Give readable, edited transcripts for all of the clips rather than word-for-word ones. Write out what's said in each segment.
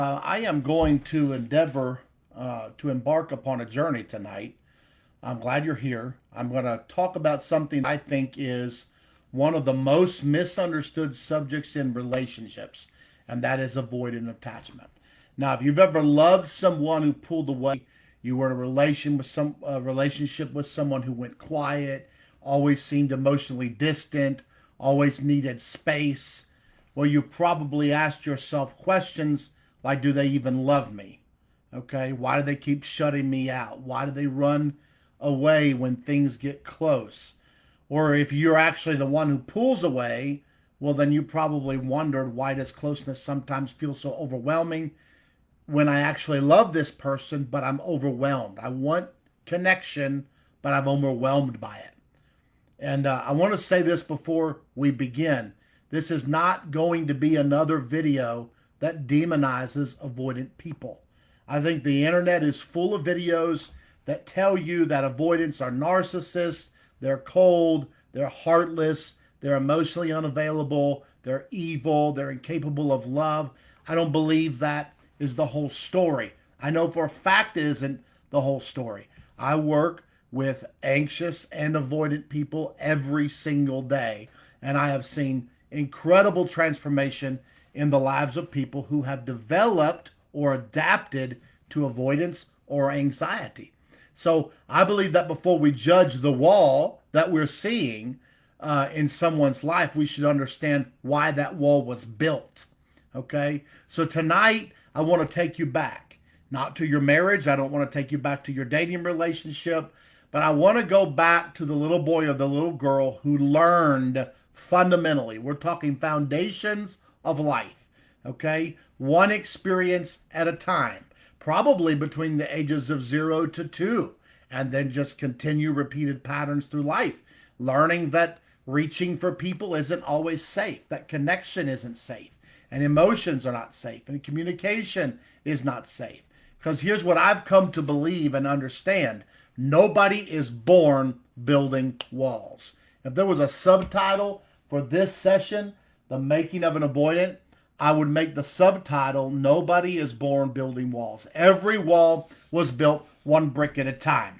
I am going to endeavor to embark upon a journey tonight. I'm glad you're here. I'm going to talk about something I think is one of the most misunderstood subjects in relationships, and that is avoidant attachment. Now, if you've ever loved someone who pulled away, you were in a relationship with someone who went quiet, always seemed emotionally distant, always needed space, well, you probably asked yourself questions like, do they even love me? Okay, why do they keep shutting me out? Why do they run away when things get close? Or if you're actually the one who pulls away, well, then you probably wondered, why does closeness sometimes feel so overwhelming when I actually love this person, but I'm overwhelmed? I want connection, but I'm overwhelmed by it. And I want to say this before we begin. This is not going to be another video that demonizes avoidant people. I think the internet is full of videos that tell you that avoidants are narcissists, they're cold, they're heartless, they're emotionally unavailable, they're evil, they're incapable of love. I don't believe that is the whole story. I know for a fact it isn't the whole story. I work with anxious and avoidant people every single day, and I have seen incredible transformation in the lives of people who have developed or adapted to avoidance or anxiety. So I believe that before we judge the wall that we're seeing in someone's life, we should understand why that wall was built. Okay? So tonight, I want to take you back, not to your marriage. I don't want to take you back to your dating relationship, but I want to go back to the little boy or the little girl who learned fundamentally. We're talking foundations of life, okay? One experience at a time, probably between the ages of 0 to 2, and then just continue repeated patterns through life, learning that reaching for people isn't always safe, that connection isn't safe, and emotions are not safe, and communication is not safe. Because here's what I've come to believe and understand. Nobody is born building walls. If there was a subtitle for this session, The Making of an Avoidant, I would make the subtitle, Nobody is Born Building Walls. Every wall was built one brick at a time.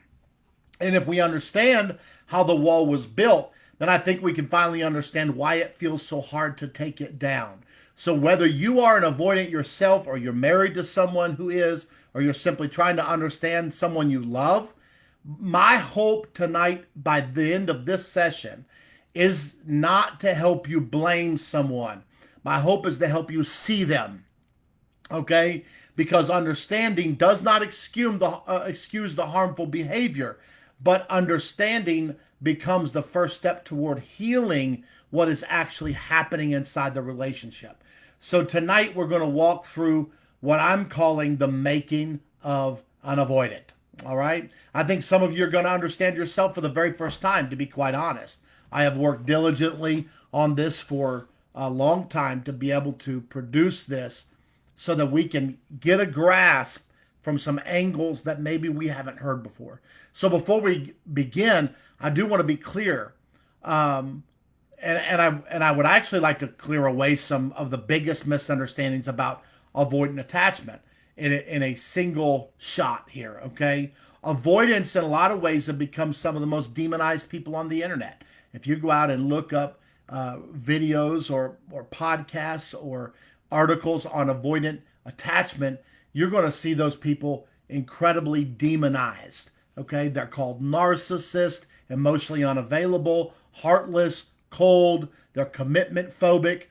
And if we understand how the wall was built, then I think we can finally understand why it feels so hard to take it down. So whether you are an avoidant yourself, or you're married to someone who is, or you're simply trying to understand someone you love, my hope tonight by the end of this session is not to help you blame someone. My hope is to help you see them, okay? Because understanding does not excuse the harmful behavior, but understanding becomes the first step toward healing what is actually happening inside the relationship. So tonight we're going to walk through what I'm calling the making of an avoidant. All right. I think some of you are going to understand yourself for the very first time, to be quite honest. I have worked diligently on this for a long time to be able to produce this so that we can get a grasp from some angles that maybe we haven't heard before. So before we begin, I do want to be clear. And I would actually like to clear away some of the biggest misunderstandings about avoidant attachment in a single shot here, okay? Avoidance in a lot of ways have become some of the most demonized people on the internet. If you go out and look up videos or podcasts or articles on avoidant attachment, you're going to see those people incredibly demonized, okay? They're called narcissist, emotionally unavailable, heartless, cold, they're commitment phobic.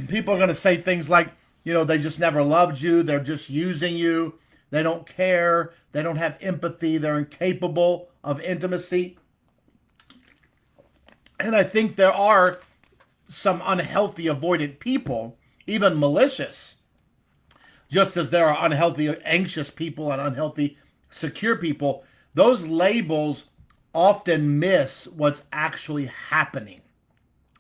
People are going to say things like, they just never loved you. They're just using you. They don't care. They don't have empathy. They're incapable of intimacy. And I think there are some unhealthy avoidant people, even malicious, just as there are unhealthy anxious people and unhealthy secure people. Those labels often miss what's actually happening.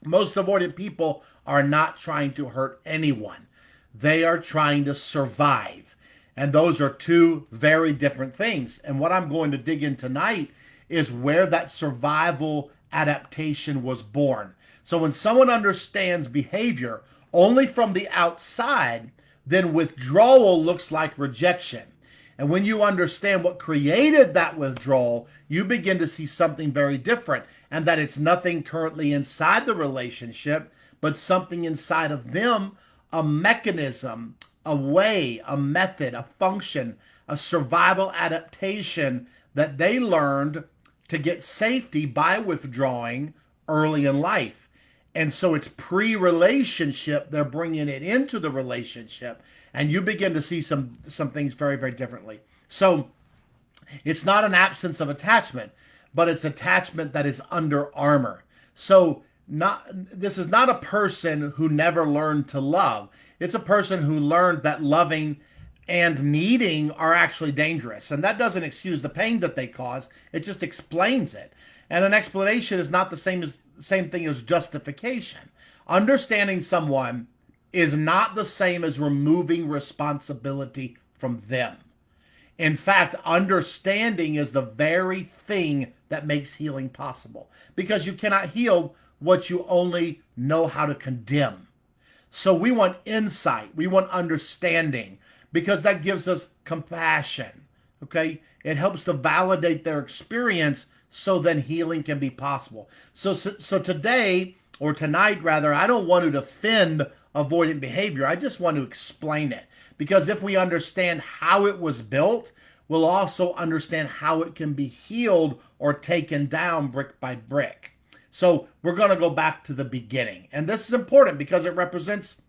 Most avoidant people are not trying to hurt anyone. They are trying to survive. And those are two very different things. And what I'm going to dig in tonight is where that survival adaptation was born. So when someone understands behavior only from the outside, then withdrawal looks like rejection. And when you understand what created that withdrawal, you begin to see something very different, and that it's nothing currently inside the relationship, but something inside of them, a mechanism, a way, a method, a function, a survival adaptation that they learned to get safety by withdrawing early in life. And so it's pre-relationship, they're bringing it into the relationship, and you begin to see some things very, very differently. So it's not an absence of attachment, but it's attachment that is under armor. So this is not a person who never learned to love. It's a person who learned that loving and needing are actually dangerous. And that doesn't excuse the pain that they cause. It just explains it. And an explanation is not the same thing as justification. Understanding someone is not the same as removing responsibility from them. In fact, understanding is the very thing that makes healing possible, because you cannot heal what you only know how to condemn. So we want insight, we want understanding, because that gives us compassion. Okay? It helps to validate their experience, so then healing can be possible. So today, or tonight rather, I don't want to defend avoidant behavior. I just want to explain it. Because if we understand how it was built, we'll also understand how it can be healed or taken down brick by brick. So we're going to go back to the beginning. And this is important because it represents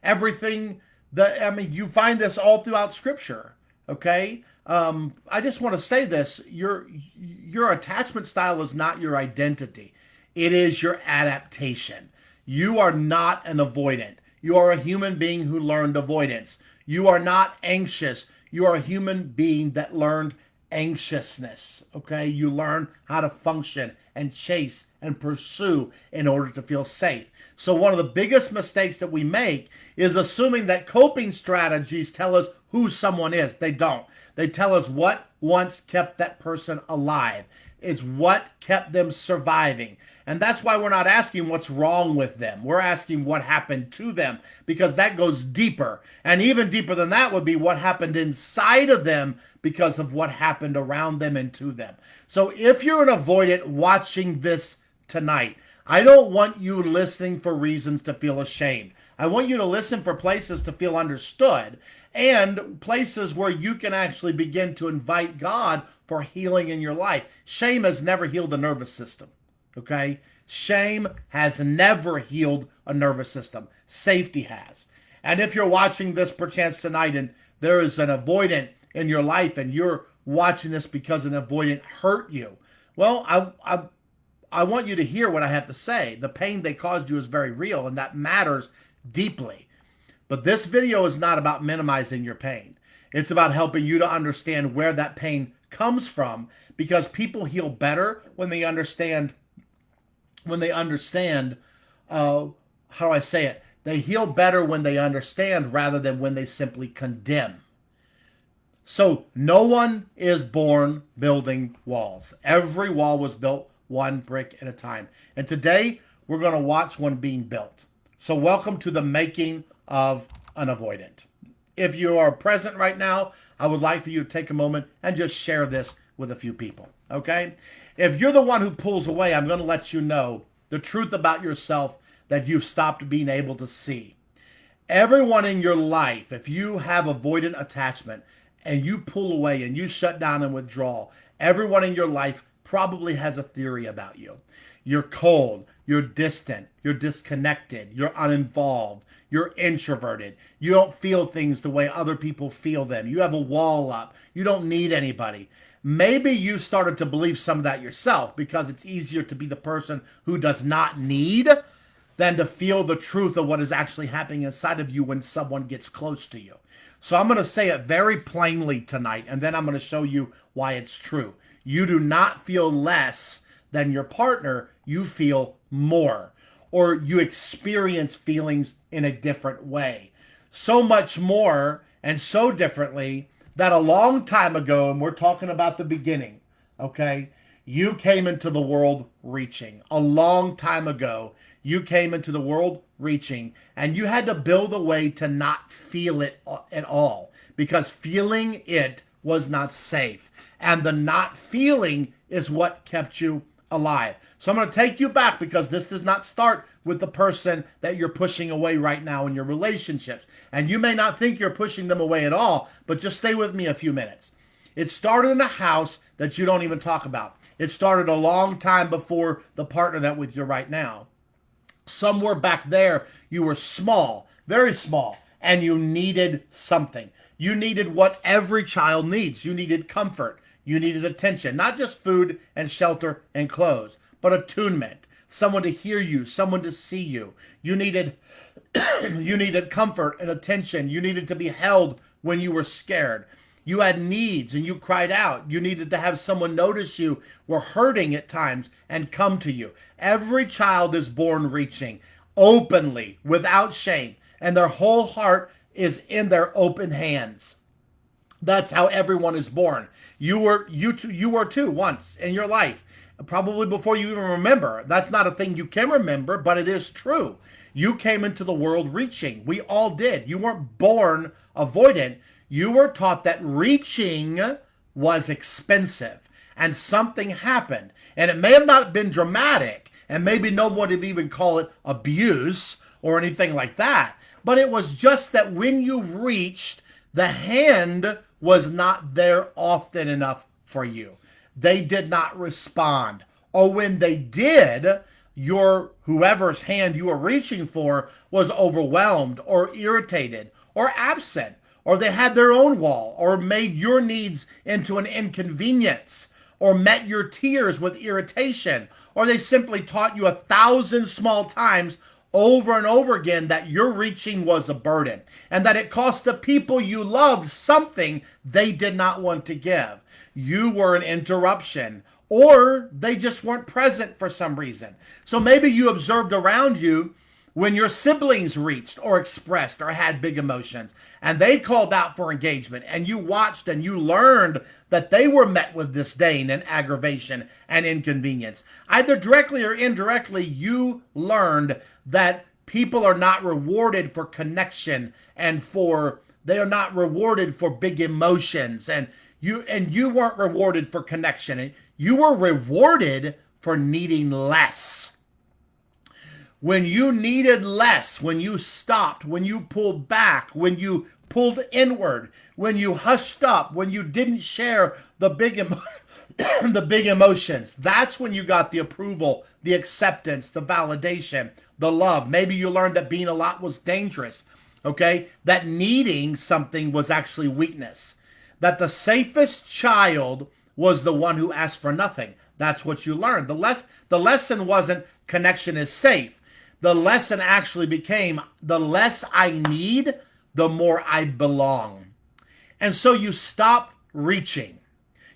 everything that, I mean, you find this all throughout Scripture. Okay? I just want to say this. Your attachment style is not your identity. It is your adaptation. You are not an avoidant. You are a human being who learned avoidance. You are not anxious. You are a human being that learned anxiousness. Okay? You learn how to function and chase and pursue in order to feel safe. So one of the biggest mistakes that we make is assuming that coping strategies tell us who someone is. They don't. They tell us what once kept that person alive. It's what kept them surviving. And that's why we're not asking what's wrong with them. We're asking what happened to them, because that goes deeper. And even deeper than that would be what happened inside of them because of what happened around them and to them. So if you're an avoidant watching this tonight, I don't want you listening for reasons to feel ashamed. I want you to listen for places to feel understood, and places where you can actually begin to invite God for healing in your life. Shame has never healed the nervous system. Okay? Shame has never healed a nervous system. Safety has. And if you're watching this perchance tonight and there is an avoidant in your life and you're watching this because an avoidant hurt you, well, I want you to hear what I have to say. The pain they caused you is very real, and that matters deeply. But this video is not about minimizing your pain. It's about helping you to understand where that pain comes from, because people heal better when they understand, how do I say it? They heal better when they understand rather than when they simply condemn. So no one is born building walls. Every wall was built one brick at a time. And today we're going to watch one being built. So welcome to the making of an avoidant. If you are present right now, I would like for you to take a moment and just share this with a few people, okay? If you're the one who pulls away, I'm going to let you know the truth about yourself that you've stopped being able to see. Everyone in your life, if you have avoidant attachment and you pull away and you shut down and withdraw, everyone in your life probably has a theory about you. You're cold, you're distant, you're disconnected, you're uninvolved, you're introverted. You don't feel things the way other people feel them. You have a wall up. You don't need anybody. Maybe you started to believe some of that yourself because it's easier to be the person who does not need than to feel the truth of what is actually happening inside of you when someone gets close to you. So I'm going to say it very plainly tonight, and then I'm going to show you why it's true. You do not feel less than your partner. You feel more, or you experience feelings in a different way. So much more and so differently that a long time ago, and we're talking about the beginning, okay, you came into the world reaching. A long time ago, You came into the world reaching, and you had to build a way to not feel it at all, because feeling it was not safe. And the not feeling is what kept you alive. So I'm going to take you back, because this does not start with the person that you're pushing away right now in your relationships. And you may not think you're pushing them away at all, but just stay with me a few minutes. It started in a house that you don't even talk about. It started a long time before the partner that with you right now. Somewhere back there, you were small, very small, and you needed something. You needed what every child needs. You needed comfort. You needed attention, not just food and shelter and clothes, but attunement, someone to hear you, someone to see you. You needed you needed comfort and attention. You needed to be held when you were scared. You had needs and you cried out. You needed to have someone notice you were hurting at times and come to you. Every child is born reaching openly, without shame, and their whole heart is in their open hands. That's how everyone is born. You were too once in your life, probably before you even remember. That's not a thing you can remember, but it is true. You came into the world reaching. We all did. You weren't born avoidant. You were taught that reaching was expensive, and something happened. And it may have not been dramatic, and maybe no one would even call it abuse or anything like that. But it was just that when you reached, the hand was not there often enough for you. They did not respond. Or when they did, whoever's hand you were reaching for was overwhelmed or irritated or absent, or they had their own wall, or made your needs into an inconvenience, or met your tears with irritation, or they simply taught you 1,000 small times over and over again that your reaching was a burden, and that it cost the people you loved something they did not want to give. You were an interruption, or they just weren't present for some reason. So maybe you observed around you when your siblings reached or expressed or had big emotions, and they called out for engagement, and you watched and you learned that they were met with disdain and aggravation and inconvenience. Either directly or indirectly, you learned that people are not rewarded for connection, and they are not rewarded for big emotions, and you weren't rewarded for connection, and you were rewarded for needing less. When you needed less, when you stopped, when you pulled back, when you pulled inward, when you hushed up, when you didn't share the big emotions, that's when you got the approval, the acceptance, the validation, the love. Maybe you learned that being a lot was dangerous, okay? That needing something was actually weakness. That the safest child was the one who asked for nothing. That's what you learned. The lesson wasn't connection is safe. The lesson actually became, the less I need, the more I belong. And so you stopped reaching.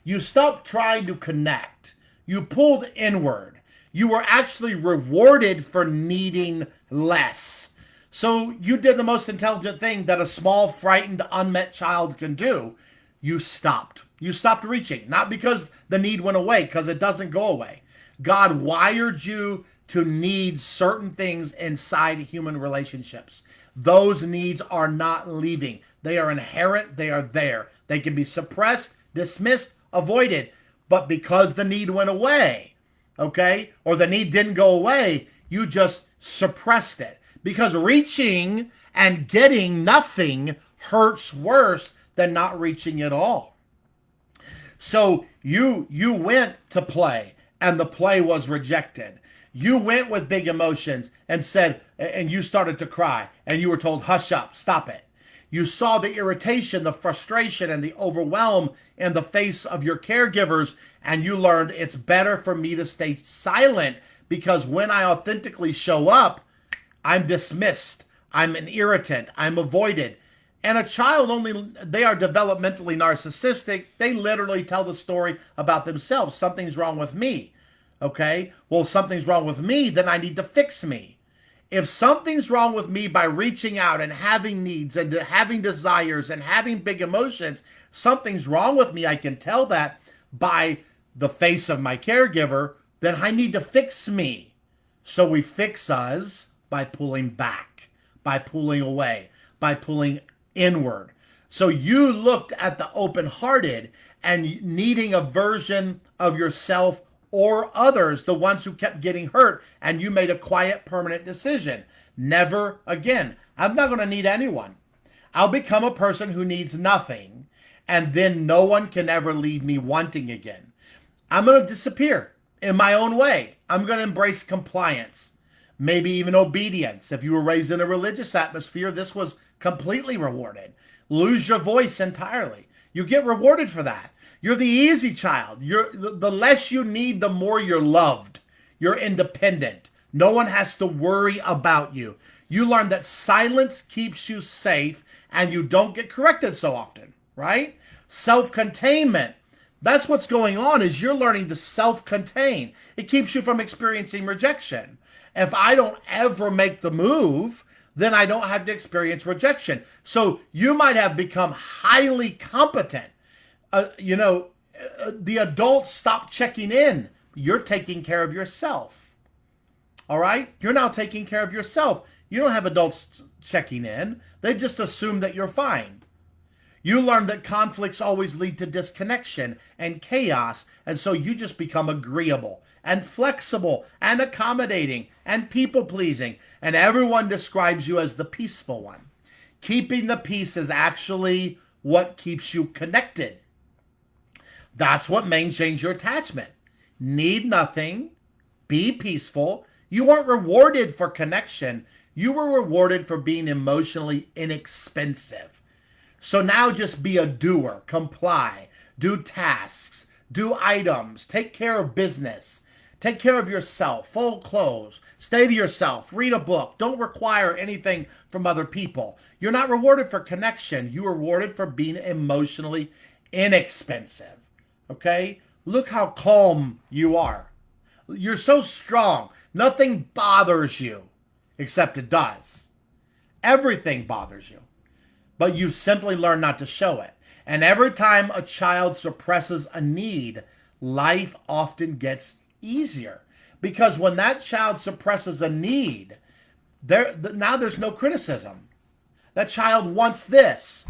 You stopped trying to connect. You pulled inward. You were actually rewarded for needing less. So you did the most intelligent thing that a small, frightened, unmet child can do. You stopped. You stopped reaching. Not because the need went away, because it doesn't go away. God wired you to need certain things inside human relationships. Those needs are not leaving. They are inherent. They are there. They can be suppressed, dismissed, avoided. But because the need went away, okay, or the need didn't go away, you just suppressed it. Because reaching and getting nothing hurts worse than not reaching at all. So you went to play, and the play was rejected. You went with big emotions and you started to cry, and you were told, hush up, stop it. You saw the irritation, the frustration, and the overwhelm in the face of your caregivers, and you learned it's better for me to stay silent, because when I authentically show up, I'm dismissed, I'm an irritant, I'm avoided. And a child they are developmentally narcissistic. They literally tell the story about themselves. Something's wrong with me. Okay, well, something's wrong with me, then I need to fix me. If something's wrong with me by reaching out and having needs and having desires and having big emotions, something's wrong with me. I can tell that by the face of my caregiver, then I need to fix me. So we fix us by pulling back, by pulling away, by pulling inward. So you looked at the open-hearted and needing a version of yourself or others, the ones who kept getting hurt, and you made a quiet, permanent decision. Never again. I'm not going to need anyone. I'll become a person who needs nothing, and then no one can ever leave me wanting again. I'm going to disappear in my own way. I'm going to embrace compliance, maybe even obedience. If you were raised in a religious atmosphere, this was completely rewarded. Lose your voice entirely. You get rewarded for that. You're the easy child. The less you need, the more you're loved. You're independent. No one has to worry about you. You learn that silence keeps you safe and you don't get corrected so often, right? Self-containment. That's what's going on, is you're learning to self-contain. It keeps you from experiencing rejection. If I don't ever make the move, then I don't have to experience rejection. So you might have become highly competent. The adults stop checking in. You're taking care of yourself. All right? You're now taking care of yourself. You don't have adults checking in. They just assume that you're fine. You learn that conflicts always lead to disconnection and chaos, and so you just become agreeable and flexible and accommodating and people-pleasing, and everyone describes you as the peaceful one. Keeping the peace is actually what keeps you connected. That's what maintains your attachment. Need nothing, be peaceful. You weren't rewarded for connection. You were rewarded for being emotionally inexpensive. So now just be a doer, comply, do tasks, do items, take care of business, take care of yourself, fold clothes, stay to yourself, read a book, don't require anything from other people. You're not rewarded for connection. You are rewarded for being emotionally inexpensive. Okay? Look how calm you are. You're so strong. Nothing bothers you, except it does. Everything bothers you. But you simply learn not to show it. And every time a child suppresses a need, life often gets easier. Because when that child suppresses a need, now there's no criticism. That child wants this.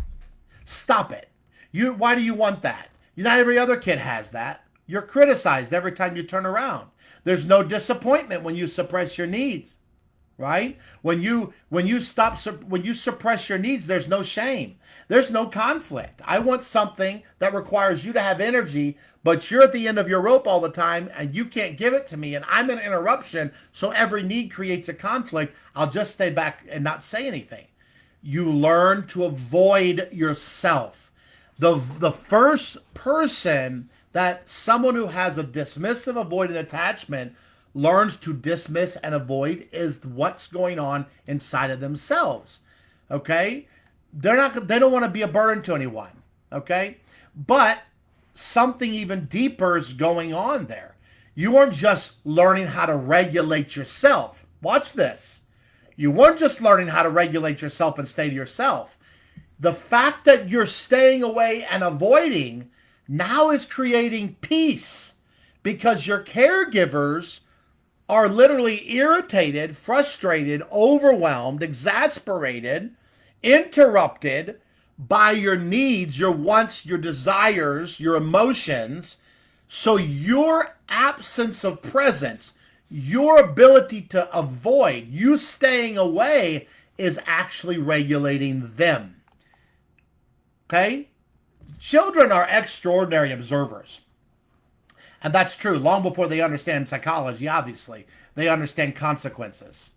Stop it. Why do you want that? Not every other kid has that. You're criticized every time you turn around. There's no disappointment when you suppress your needs. Right? When you suppress your needs, there's no shame. There's no conflict. I want something that requires you to have energy, but you're at the end of your rope all the time and you can't give it to me, and I'm an interruption, so every need creates a conflict. I'll just stay back and not say anything. You learn to avoid yourself. The first person that someone who has a dismissive avoidant attachment learns to dismiss and avoid is what's going on inside of themselves. Okay? They don't want to be a burden to anyone. Okay? But something even deeper is going on there. You weren't just learning how to regulate yourself. Watch this. You weren't just learning how to regulate yourself and stay to yourself. The fact that you're staying away and avoiding now is creating peace, because your caregivers are literally irritated, frustrated, overwhelmed, exasperated, interrupted by your needs, your wants, your desires, your emotions. So your absence of presence, your ability to avoid, you staying away, is actually regulating them. Okay? Children are extraordinary observers. And that's true long before they understand psychology, obviously. They understand consequences.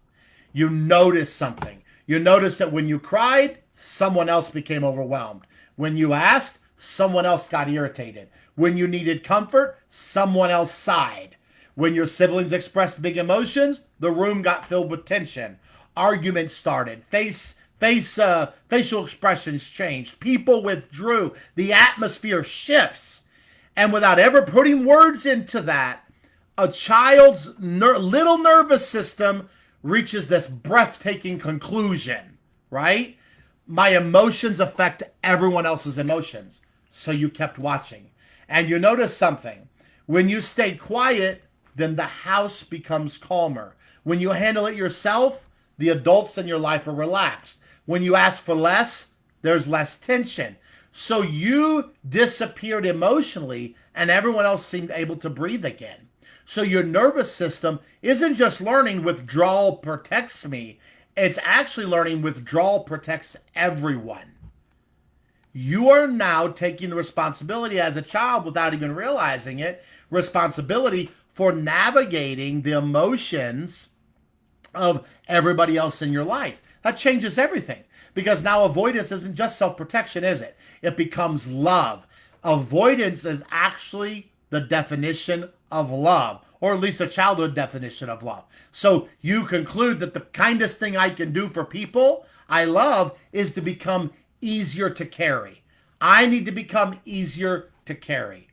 You notice something. You notice that when you cried, someone else became overwhelmed. When you asked, someone else got irritated. When you needed comfort, someone else sighed. When your siblings expressed big emotions, the room got filled with tension. Arguments started. Facial expressions changed. People withdrew. The atmosphere shifts. And without ever putting words into that, a child's little nervous system reaches this breathtaking conclusion, right? My emotions affect everyone else's emotions. So you kept watching. And you notice something. When you stay quiet, then the house becomes calmer. When you handle it yourself, the adults in your life are relaxed. When you ask for less, there's less tension. So you disappeared emotionally and everyone else seemed able to breathe again. So your nervous system isn't just learning withdrawal protects me. It's actually learning withdrawal protects everyone. You are now taking the responsibility as a child without even realizing it, responsibility for navigating the emotions of everybody else in your life. That changes everything because now avoidance isn't just self-protection, is it? It becomes love. Avoidance is actually the definition of love, or at least a childhood definition of love. So you conclude that the kindest thing I can do for people I love is to become easier to carry. I need to become easier to carry.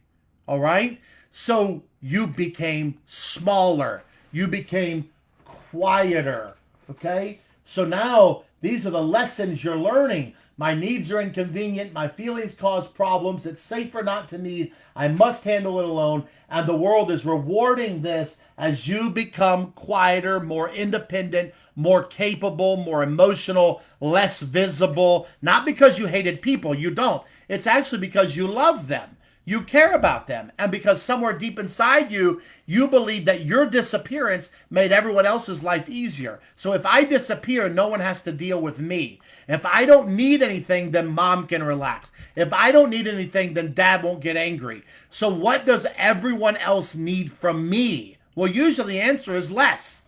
All right? So you became smaller. You became quieter. Okay? So now these are the lessons you're learning. My needs are inconvenient. My feelings cause problems. It's safer not to need. I must handle it alone. And the world is rewarding this as you become quieter, more independent, more capable, more emotional, less visible. Not because you hated people. You don't. It's actually because you love them. You care about them. And because somewhere deep inside you, you believe that your disappearance made everyone else's life easier. So if I disappear, no one has to deal with me. If I don't need anything, then mom can relax. If I don't need anything, then dad won't get angry. So what does everyone else need from me? Well, usually the answer is less.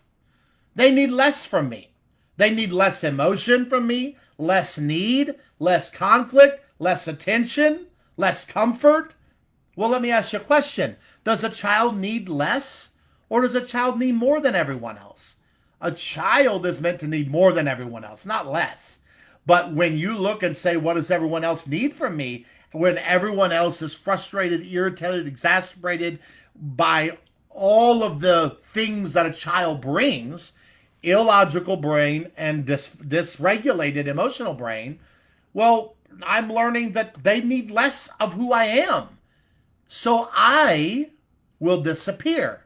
They need less from me. They need less emotion from me, less need, less conflict, less attention, less comfort. Well, let me ask you a question. Does a child need less or does a child need more than everyone else? A child is meant to need more than everyone else, not less. But when you look and say, what does everyone else need from me? When everyone else is frustrated, irritated, exasperated by all of the things that a child brings, illogical brain and dysregulated emotional brain, well, I'm learning that they need less of who I am. So I will disappear.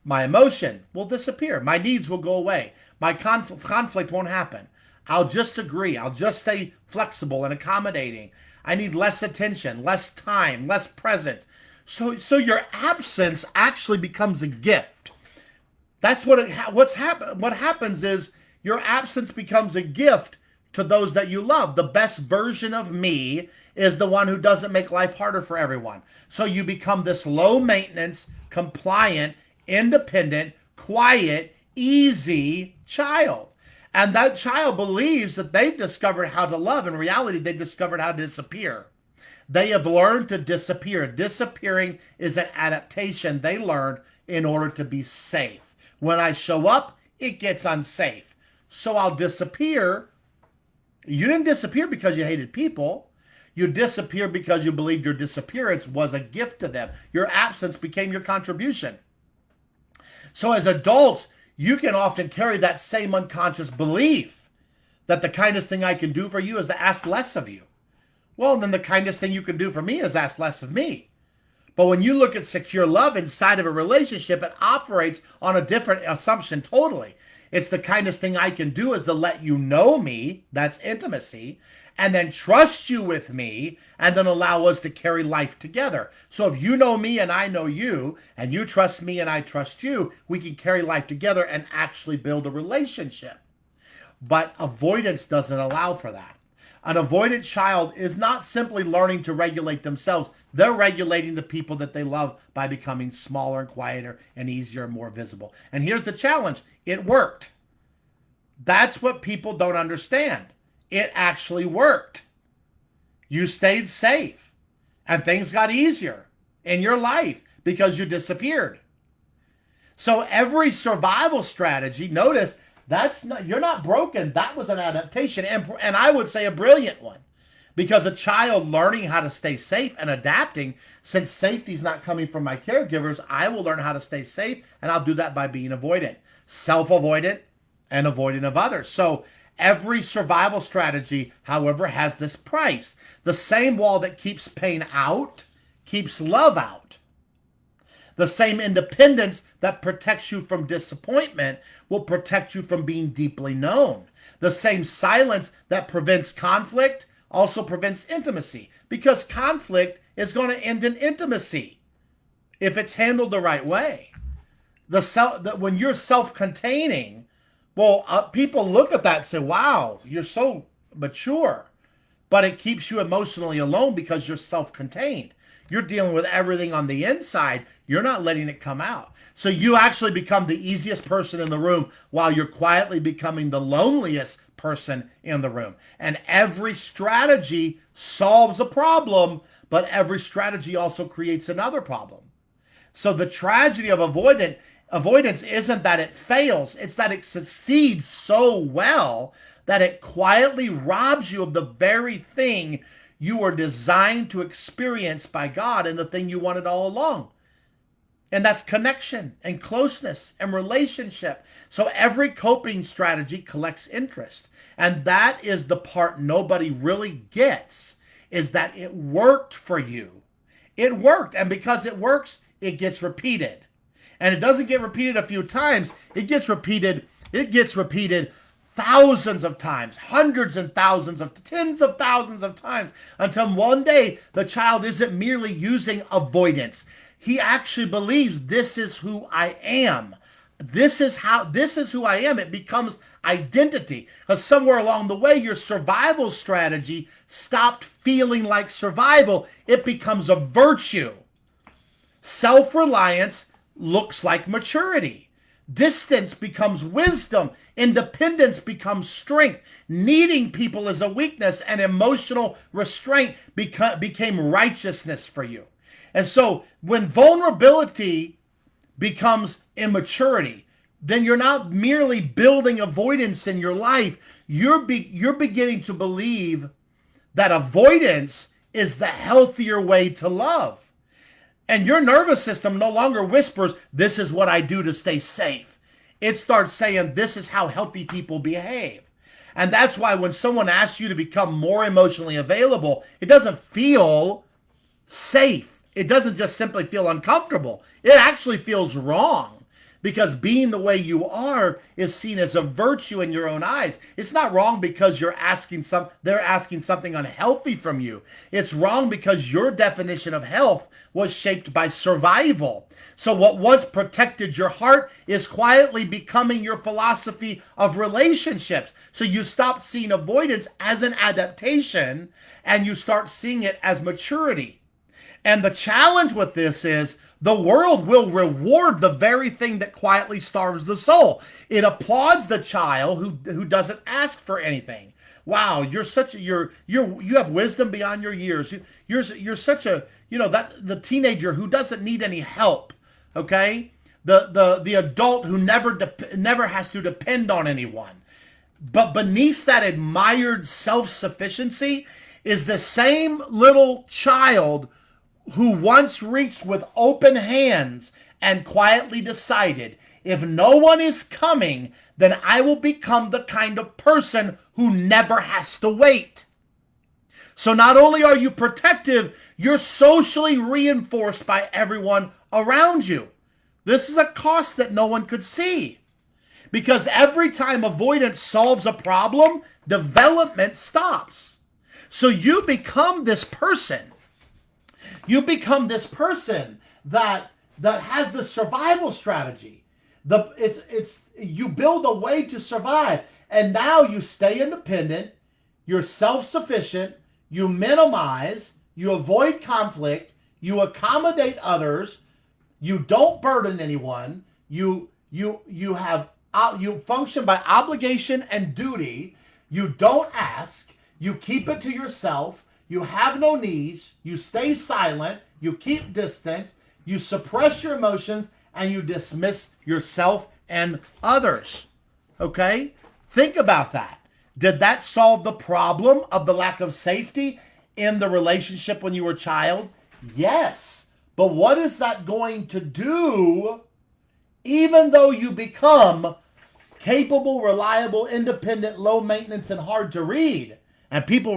My emotion will disappear. My needs will go away. My conflict won't happen. I'll just agree. I'll just stay flexible and accommodating. I need less attention, less time, less presence. So your absence actually becomes a gift. That's what happens is your absence becomes a gift to those that you love. The best version of me is the one who doesn't make life harder for everyone. So you become this low maintenance, compliant, independent, quiet, easy child. And that child believes that they've discovered how to love. In reality, they've discovered how to disappear. They have learned to disappear. Disappearing is an adaptation they learned in order to be safe. When I show up, it gets unsafe. So I'll disappear. You didn't disappear because you hated people. You disappeared because you believed your disappearance was a gift to them. Your absence became your contribution. So as adults, you can often carry that same unconscious belief that the kindest thing I can do for you is to ask less of you. Well, then the kindest thing you can do for me is ask less of me. But when you look at secure love inside of a relationship, it operates on a different assumption totally. It's the kindest thing I can do is to let you know me, that's intimacy, and then trust you with me, and then allow us to carry life together. So if you know me and I know you, and you trust me and I trust you, we can carry life together and actually build a relationship. But avoidance doesn't allow for that. An avoidant child is not simply learning to regulate themselves. They're regulating the people that they love by becoming smaller and quieter and easier and more visible. And here's the challenge. It worked. That's what people don't understand. It actually worked. You stayed safe and things got easier in your life because you disappeared. So every survival strategy, notice, you're not broken. That was an adaptation, and I would say a brilliant one, because a child learning how to stay safe and adapting, since safety is not coming from my caregivers, I will learn how to stay safe, and I'll do that by being avoidant, self-avoidant, and avoidant of others. So every survival strategy, however, has this price. The same wall that keeps pain out keeps love out. The same independence that protects you from disappointment will protect you from being deeply known. The same silence that prevents conflict also prevents intimacy, because conflict is going to end in intimacy if it's handled the right way. When you're self-containing, well, people look at that and say, wow, you're so mature. But it keeps you emotionally alone because you're self-contained. You're dealing with everything on the inside. You're not letting it come out. So you actually become the easiest person in the room while you're quietly becoming the loneliest person in the room. And every strategy solves a problem, but every strategy also creates another problem. So the tragedy of avoidance isn't that it fails, it's that it succeeds so well that it quietly robs you of the very thing you were designed to experience by God and the thing you wanted all along. And that's connection and closeness and relationship. So every coping strategy collects interest. And that is the part nobody really gets, is that it worked for you. It worked. And because it works, it gets repeated. And it doesn't get repeated a few times. It gets repeated thousands of times, hundreds and thousands of, tens of thousands of times, until one day the child isn't merely using avoidance. He actually believes this is who I am. This is who I am. It becomes identity. Because somewhere along the way, your survival strategy stopped feeling like survival. It becomes a virtue. Self-reliance looks like maturity. Distance becomes wisdom. Independence becomes strength. Needing people is a weakness, and emotional restraint became righteousness for you. And so when vulnerability becomes immaturity, then you're not merely building avoidance in your life. You're beginning to believe that avoidance is the healthier way to love. And your nervous system no longer whispers, this is what I do to stay safe. It starts saying, this is how healthy people behave. And that's why when someone asks you to become more emotionally available, it doesn't feel safe. It doesn't just simply feel uncomfortable. It actually feels wrong. Because being the way you are is seen as a virtue in your own eyes. It's not wrong because they're asking something unhealthy from you. It's wrong because your definition of health was shaped by survival. So what once protected your heart is quietly becoming your philosophy of relationships. So you stop seeing avoidance as an adaptation and you start seeing it as maturity. And the challenge with this is the world will reward the very thing that quietly starves the soul. It applauds the child who doesn't ask for anything. Wow, you have wisdom beyond your years. You're such a, the teenager who doesn't need any help. Okay? The adult who never has to depend on anyone. But beneath that admired self-sufficiency is the same little child who once reached with open hands and quietly decided, if no one is coming, then I will become the kind of person who never has to wait. So not only are you protective, you're socially reinforced by everyone around you. This is a cost that no one could see. Because every time avoidance solves a problem, development stops. So you become this person. You become this person that has the survival strategy. You build a way to survive, and now you stay independent. You're self-sufficient. You minimize. You avoid conflict. You accommodate others. You don't burden anyone. You function by obligation and duty. You don't ask. You keep it to yourself. You have no needs, you stay silent, you keep distance, you suppress your emotions, and you dismiss yourself and others. Okay? Think about that. Did that solve the problem of the lack of safety in the relationship when you were a child? Yes. But what is that going to do even though you become capable, reliable, independent, low maintenance, and hard to read? And people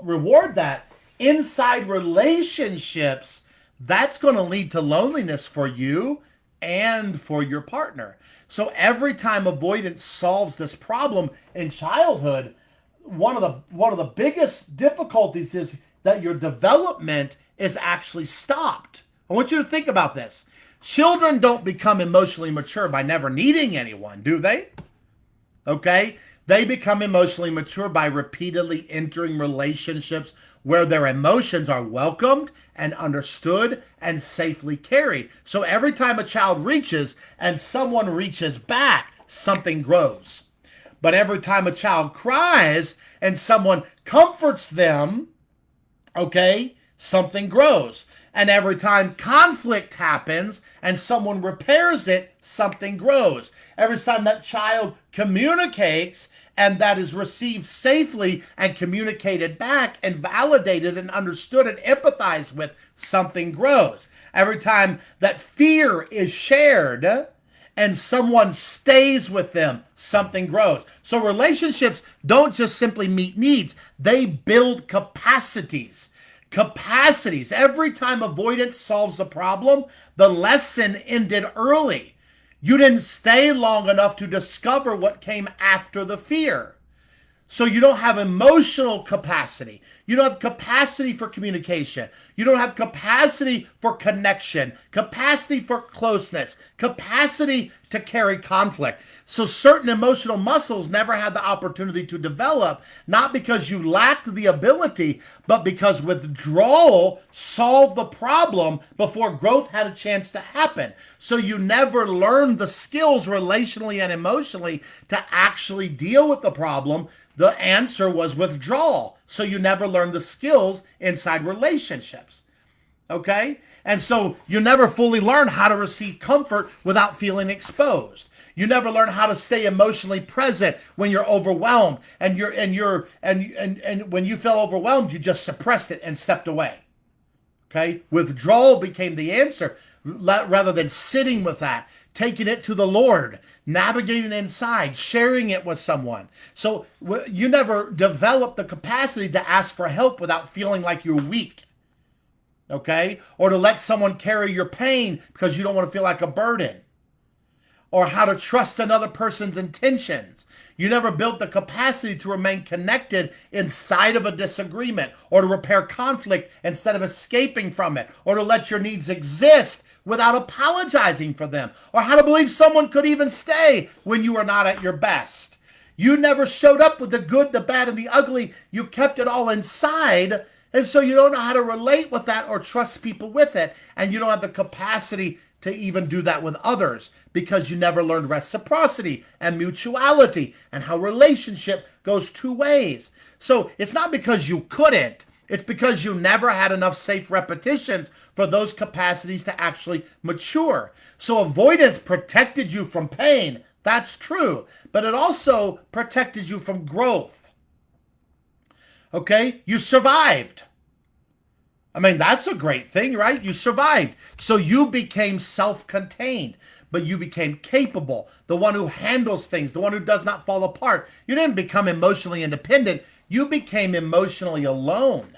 reward that. Inside relationships, that's going to lead to loneliness for you and for your partner. So every time avoidance solves this problem in childhood, one of the biggest difficulties is that your development is actually stopped. I want you to think about this. Children don't become emotionally mature by never needing anyone, do they? Okay? They become emotionally mature by repeatedly entering relationships where their emotions are welcomed and understood and safely carried. So every time a child reaches and someone reaches back, something grows. But every time a child cries and someone comforts them, okay, something grows. And every time conflict happens and someone repairs it, something grows. Every time that child communicates and that is received safely and communicated back and validated and understood and empathized with, something grows. Every time that fear is shared and someone stays with them, something grows. So relationships don't just simply meet needs, they build capacities. Capacities. Every time avoidance solves a problem, the lesson ended early. You didn't stay long enough to discover what came after the fear. So you don't have emotional capacity. You don't have capacity for communication. You don't have capacity for connection, capacity for closeness, capacity to carry conflict. So certain emotional muscles never had the opportunity to develop, not because you lacked the ability, but because withdrawal solved the problem before growth had a chance to happen. So you never learned the skills relationally and emotionally to actually deal with the problem. The answer was withdrawal. So you never learned the skills inside relationships. Okay? And so you never fully learn how to receive comfort without feeling exposed. You never learn how to stay emotionally present when you're overwhelmed, and when you felt overwhelmed, you just suppressed it and stepped away. Okay? Withdrawal became the answer rather than sitting with that, taking it to the Lord, navigating inside, sharing it with someone. So you never develop the capacity to ask for help without feeling like you're weak. Okay? Or to let someone carry your pain because you don't want to feel like a burden. Or how to trust another person's intentions. You never built the capacity to remain connected inside of a disagreement, or to repair conflict instead of escaping from it, or to let your needs exist without apologizing for them, or how to believe someone could even stay when you were not at your best. You never showed up with the good, the bad, and the ugly. You kept it all inside, and so you don't know how to relate with that or trust people with it, and you don't have the capacity to even do that with others because you never learned reciprocity and mutuality and how relationship goes two ways. So it's not because you couldn't, it's because you never had enough safe repetitions for those capacities to actually mature. So avoidance protected you from pain. That's true. But it also protected you from growth. Okay? You survived. I mean, that's a great thing, right? You survived. So you became self-contained, but you became capable, the one who handles things, the one who does not fall apart. You didn't become emotionally independent. You became emotionally alone.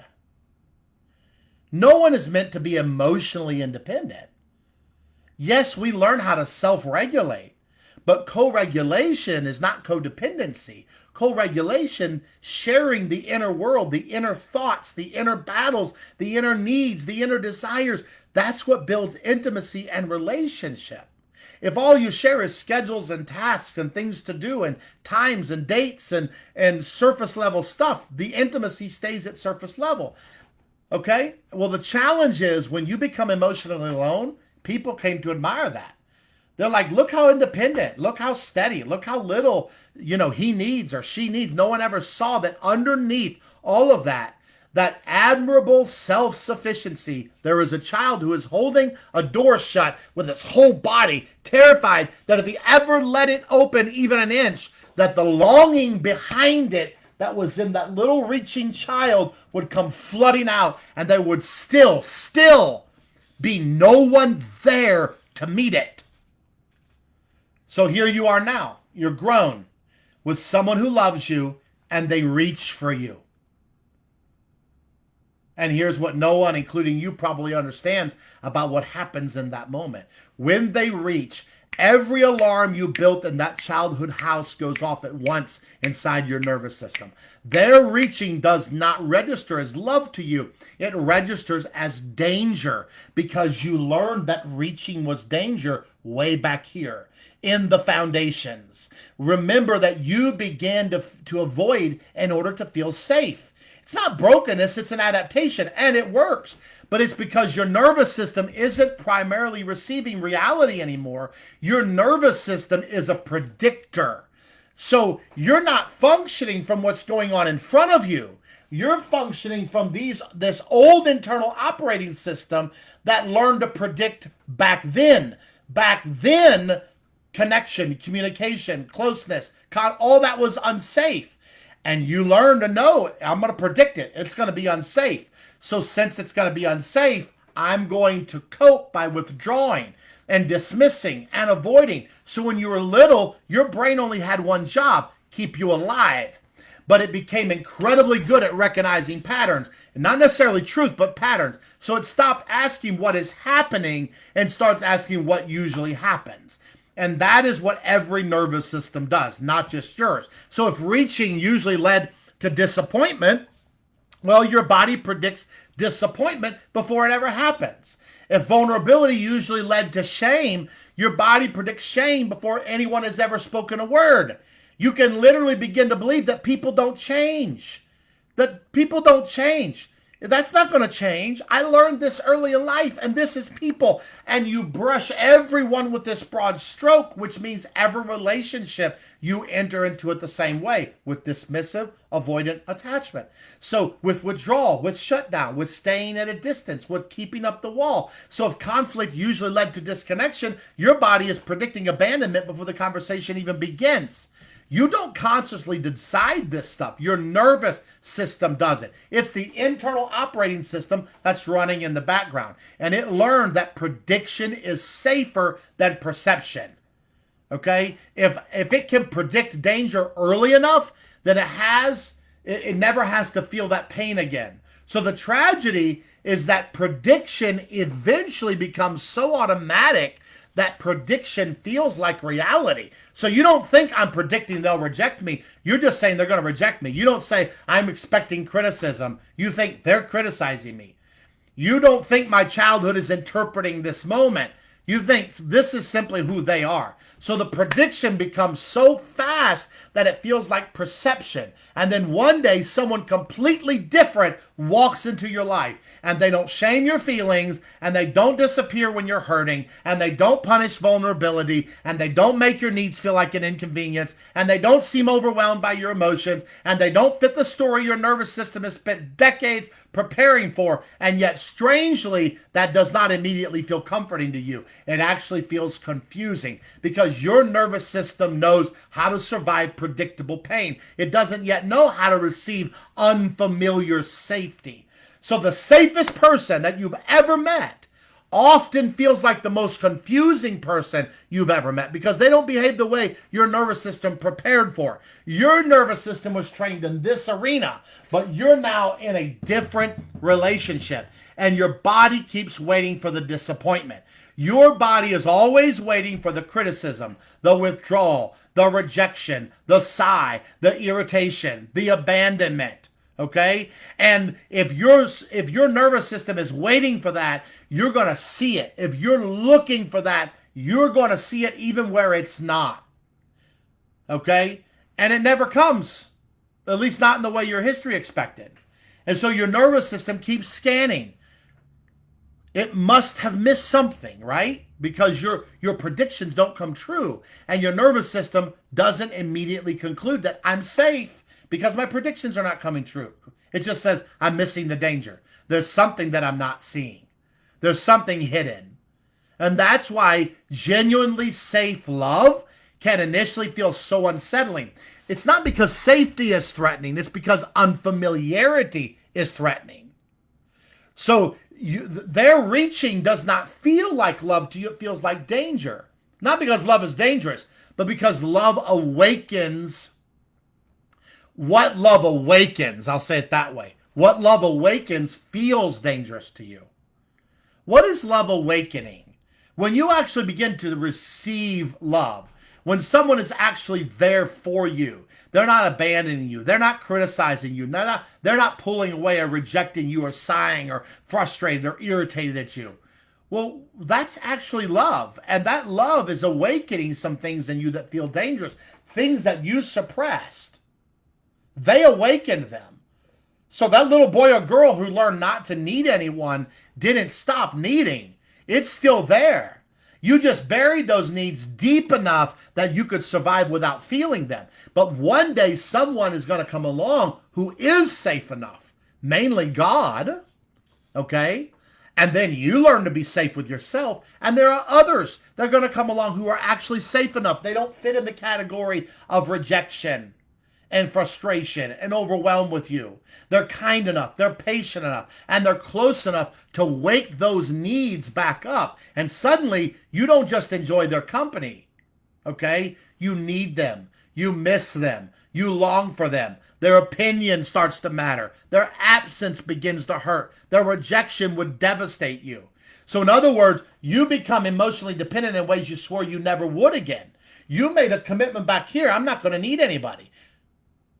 No one is meant to be emotionally independent. Yes, we learn how to self-regulate, but co-regulation is not codependency. Co-regulation, sharing the inner world, the inner thoughts, the inner battles, the inner needs, the inner desires. That's what builds intimacy and relationship. If all you share is schedules and tasks and things to do and times and dates and surface level stuff, the intimacy stays at surface level. Okay? Well, the challenge is when you become emotionally alone, people came to admire that. They're like, look how independent, look how steady, look how little, he needs or she needs. No one ever saw that underneath all of that, that admirable self-sufficiency, there is a child who is holding a door shut with its whole body, terrified that if he ever let it open even an inch, that the longing behind it that was in that little reaching child would come flooding out, and there would still be no one there to meet it. So here you are now. You're grown with someone who loves you, and they reach for you. And here's what no one, including you, probably understands about what happens in that moment. When they reach, every alarm you built in that childhood house goes off at once inside your nervous system. Their reaching does not register as love to you. It registers as danger because you learned that reaching was danger way back here in the foundations. Remember that you began to avoid in order to feel safe. It's not brokenness, it's an adaptation, and it works. But it's because your nervous system isn't primarily receiving reality anymore. Your nervous system is a predictor. So you're not functioning from what's going on in front of you. You're functioning from this old internal operating system that learned to predict back then. Back then, connection, communication, closeness, all that was unsafe. And you learn to know, I'm going to predict it. It's going to be unsafe. So since it's going to be unsafe, I'm going to cope by withdrawing and dismissing and avoiding. So when you were little, your brain only had one job, keep you alive. But it became incredibly good at recognizing patterns. Not necessarily truth, but patterns. So it stopped asking what is happening and starts asking what usually happens. And that is what every nervous system does, not just yours. So if reaching usually led to disappointment, well, your body predicts disappointment before it ever happens. If vulnerability usually led to shame, your body predicts shame before anyone has ever spoken a word. You can literally begin to believe that people don't change. That people don't change. That's not going to change. I learned this early in life, and this is people. And you brush everyone with this broad stroke, which means every relationship you enter into it the same way, with dismissive, avoidant attachment. So with withdrawal, with shutdown, with staying at a distance, with keeping up the wall. So if conflict usually led to disconnection, your body is predicting abandonment before the conversation even begins. You don't consciously decide this stuff. Your nervous system does it. It's the internal operating system that's running in the background. And it learned that prediction is safer than perception. Okay? If it can predict danger early enough, then it never has to feel that pain again. So the tragedy is that prediction eventually becomes so automatic that prediction feels like reality. So you don't think I'm predicting they'll reject me. You're just saying they're going to reject me. You don't say I'm expecting criticism. You think they're criticizing me. You don't think my childhood is interpreting this moment. You think this is simply who they are. So the prediction becomes so fast that it feels like perception. And then one day someone completely different walks into your life, and they don't shame your feelings, and they don't disappear when you're hurting, and they don't punish vulnerability, and they don't make your needs feel like an inconvenience, and they don't seem overwhelmed by your emotions, and they don't fit the story your nervous system has spent decades preparing for. And yet strangely, that does not immediately feel comforting to you. It actually feels confusing because your nervous system knows how to survive predictable pain. It doesn't yet know how to receive unfamiliar safety. So the safest person that you've ever met often feels like the most confusing person you've ever met because they don't behave the way your nervous system prepared for. Your nervous system was trained in this arena, but you're now in a different relationship, and your body keeps waiting for the disappointment. Your body is always waiting for the criticism, the withdrawal, the rejection, the sigh, the irritation, the abandonment. Okay? And if your nervous system is waiting for that, you're going to see it. If you're looking for that, you're going to see it even where it's not. Okay? And it never comes. At least not in the way your history expected. And so your nervous system keeps scanning. It must have missed something, right? Because your predictions don't come true. And your nervous system doesn't immediately conclude that I'm safe because my predictions are not coming true. It just says I'm missing the danger. There's something that I'm not seeing. There's something hidden. And that's why genuinely safe love can initially feel so unsettling. It's not because safety is threatening. It's because unfamiliarity is threatening. So their reaching does not feel like love to you. It feels like danger. Not because love is dangerous, but because love awakens what love awakens. I'll say it that way. What love awakens feels dangerous to you. What is love awakening? When you actually begin to receive love, when someone is actually there for you, they're not abandoning you, they're not criticizing you, they're not pulling away or rejecting you or sighing or frustrated or irritated at you. Well, that's actually love. And that love is awakening some things in you that feel dangerous, things that you suppressed. They awakened them. So that little boy or girl who learned not to need anyone didn't stop needing. It's still there. You just buried those needs deep enough that you could survive without feeling them. But one day someone is going to come along who is safe enough, mainly God, okay? And then you learn to be safe with yourself. And there are others that are going to come along who are actually safe enough. They don't fit in the category of rejection and frustration and overwhelmed with you. They're kind enough, they're patient enough, and they're close enough to wake those needs back up. And suddenly, you don't just enjoy their company, okay? You need them. You miss them. You long for them. Their opinion starts to matter. Their absence begins to hurt. Their rejection would devastate you. So in other words, you become emotionally dependent in ways you swore you never would again. You made a commitment back here, I'm not going to need anybody.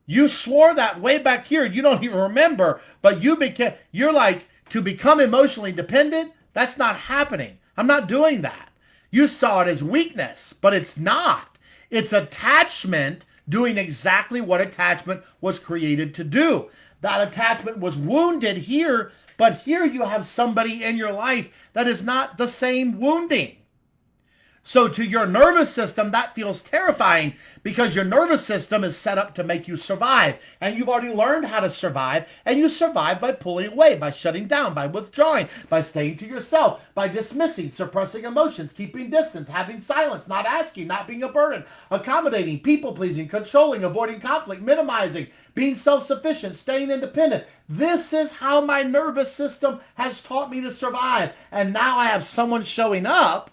You swore that way back here. You don't even remember, but you're like, to become emotionally dependent, that's not happening. I'm not doing that. You saw it as weakness, but it's not. It's attachment doing exactly what attachment was created to do. That attachment was wounded here, but here you have somebody in your life that is not the same wounding. So to your nervous system, that feels terrifying because your nervous system is set up to make you survive. And you've already learned how to survive. And you survive by pulling away, by shutting down, by withdrawing, by staying to yourself, by dismissing, suppressing emotions, keeping distance, having silence, not asking, not being a burden, accommodating, people-pleasing, controlling, avoiding conflict, minimizing, being self-sufficient, staying independent. This is how my nervous system has taught me to survive. And now I have someone showing up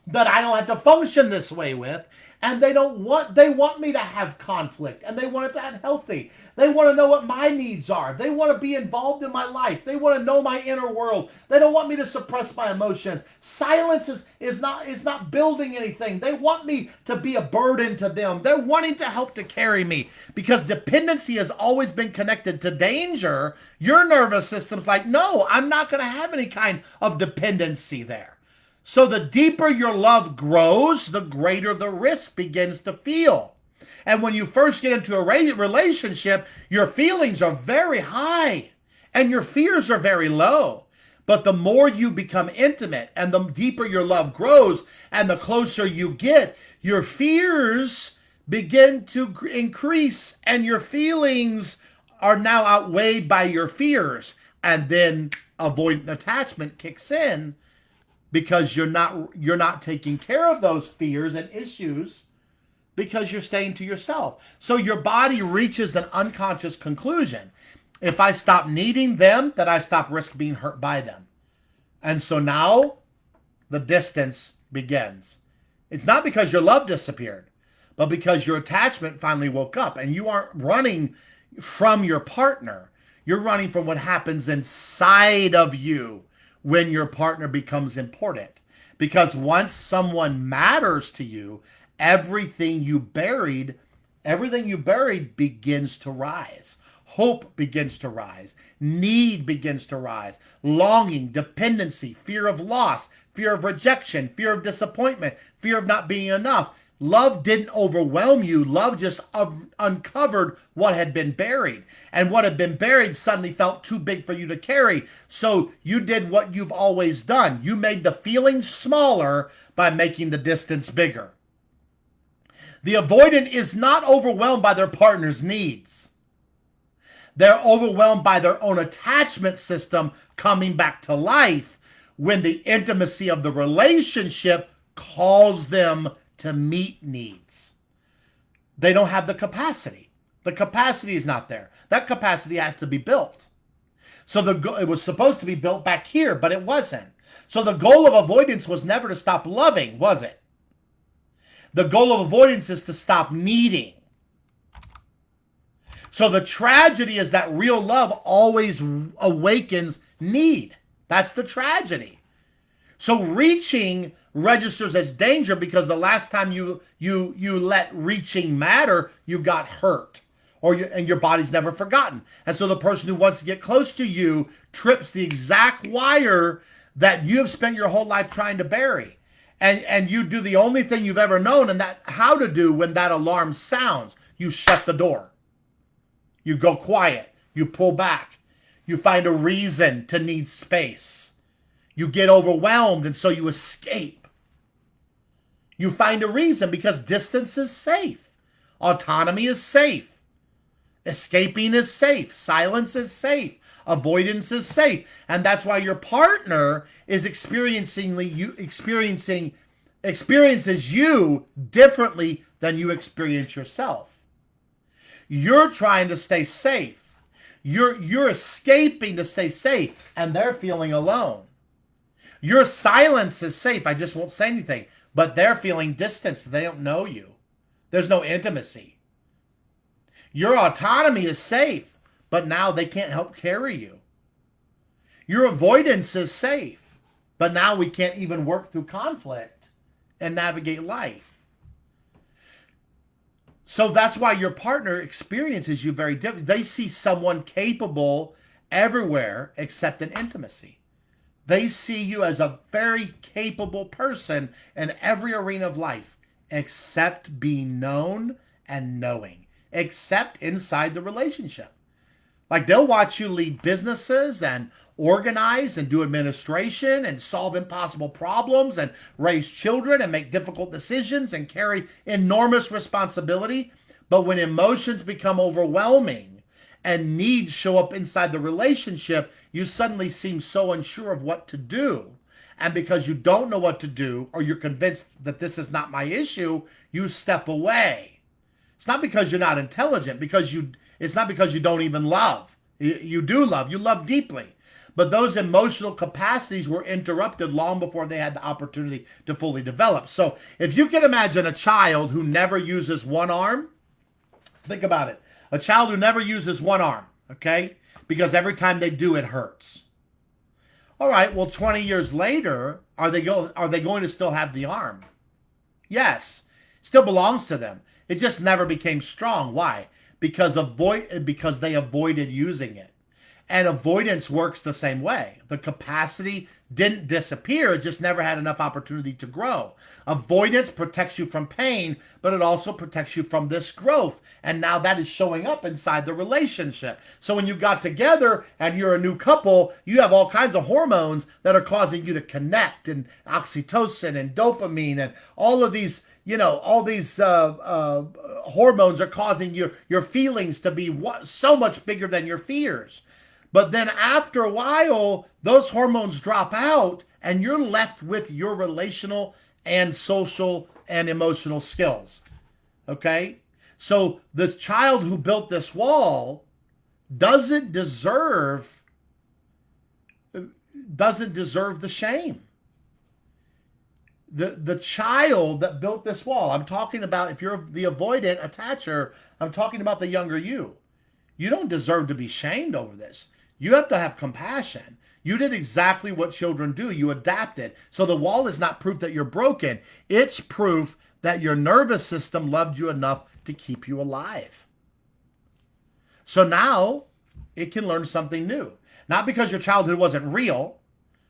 that I don't have to function this way with, and they want me to have conflict, and they want it to have healthy. They want to know what my needs are. They want to be involved in my life. They want to know my inner world. They don't want me to suppress my emotions. Silence is not building anything. They want me to be a burden to them. They're wanting to help to carry me because dependency has always been connected to danger. Your nervous system's like, no, I'm not going to have any kind of dependency there. So the deeper your love grows, the greater the risk begins to feel. And when you first get into a relationship, your feelings are very high and your fears are very low. But the more you become intimate and the deeper your love grows and the closer you get, your fears begin to increase and your feelings are now outweighed by your fears. And then avoidant attachment kicks in. Because you're not taking care of those fears and issues because you're staying to yourself. So your body reaches an unconscious conclusion. If I stop needing them, then I stop risk being hurt by them. And so now the distance begins. It's not because your love disappeared, but because your attachment finally woke up and you aren't running from your partner. You're running from what happens inside of you when your partner becomes important. Because once someone matters to you, everything you buried begins to rise. Hope begins to rise. Need begins to rise. Longing, dependency, fear of loss, fear of rejection, fear of disappointment, fear of not being enough. Love didn't overwhelm you. Love just uncovered what had been buried. And what had been buried suddenly felt too big for you to carry. So you did what you've always done. You made the feeling smaller by making the distance bigger. The avoidant is not overwhelmed by their partner's needs. They're overwhelmed by their own attachment system coming back to life when the intimacy of the relationship calls them to meet needs. They don't have the capacity. The capacity is not there. That capacity has to be built. So it was supposed to be built back here, but it wasn't. So the goal of avoidance was never to stop loving, was it? The goal of avoidance is to stop needing. So the tragedy is that real love always awakens need. That's the tragedy. So reaching registers as danger because the last time you let reaching matter, you got hurt, and your body's never forgotten. And so the person who wants to get close to you trips the exact wire that you have spent your whole life trying to bury. And you do the only thing you've ever known and that how to do when that alarm sounds. You shut the door. You go quiet. You pull back. You find a reason to need space. You get overwhelmed and so you escape. You find a reason because distance is safe. Autonomy is safe. Escaping is safe. Silence is safe. Avoidance is safe. And that's why your partner is experiences you differently than you experience yourself. You're trying to stay safe. You're escaping to stay safe, and they're feeling alone. Your silence is safe. I just won't say anything. But they're feeling distance. They don't know you. There's no intimacy. Your autonomy is safe, but now they can't help carry you. Your avoidance is safe, but now we can't even work through conflict and navigate life. So that's why your partner experiences you very differently. They see someone capable everywhere except in intimacy. They see you as a very capable person in every arena of life, except being known and knowing, except inside the relationship. Like they'll watch you lead businesses and organize and do administration and solve impossible problems and raise children and make difficult decisions and carry enormous responsibility. But when emotions become overwhelming and needs show up inside the relationship, you suddenly seem so unsure of what to do. And because you don't know what to do, or you're convinced that this is not my issue, you step away. It's not because you're not intelligent, it's not because you don't even love. You do love, you love deeply. But those emotional capacities were interrupted long before they had the opportunity to fully develop. So if you can imagine a child who never uses one arm, think about it. A child who never uses one arm, okay? Because every time they do, it hurts. All right, well, 20 years later, are they going to still have the arm? Yes, still belongs to them. It just never became strong. Why? Because they avoided using it. And avoidance works the same way. The capacity didn't disappear, it just never had enough opportunity to grow. Avoidance protects you from pain, but it also protects you from this growth. And now that is showing up inside the relationship. So when you got together and you're a new couple, you have all kinds of hormones that are causing you to connect, and oxytocin and dopamine and all of these, hormones are causing your feelings to be so much bigger than your fears. But then after a while, those hormones drop out and you're left with your relational and social and emotional skills. Okay? So the child who built this wall doesn't deserve the shame. The child that built this wall, I'm talking about, if you're the avoidant attacher, I'm talking about the younger you. You don't deserve to be shamed over this. You have to have compassion. You did exactly what children do. You adapted. So the wall is not proof that you're broken. It's proof that your nervous system loved you enough to keep you alive. So now it can learn something new. Not because your childhood wasn't real,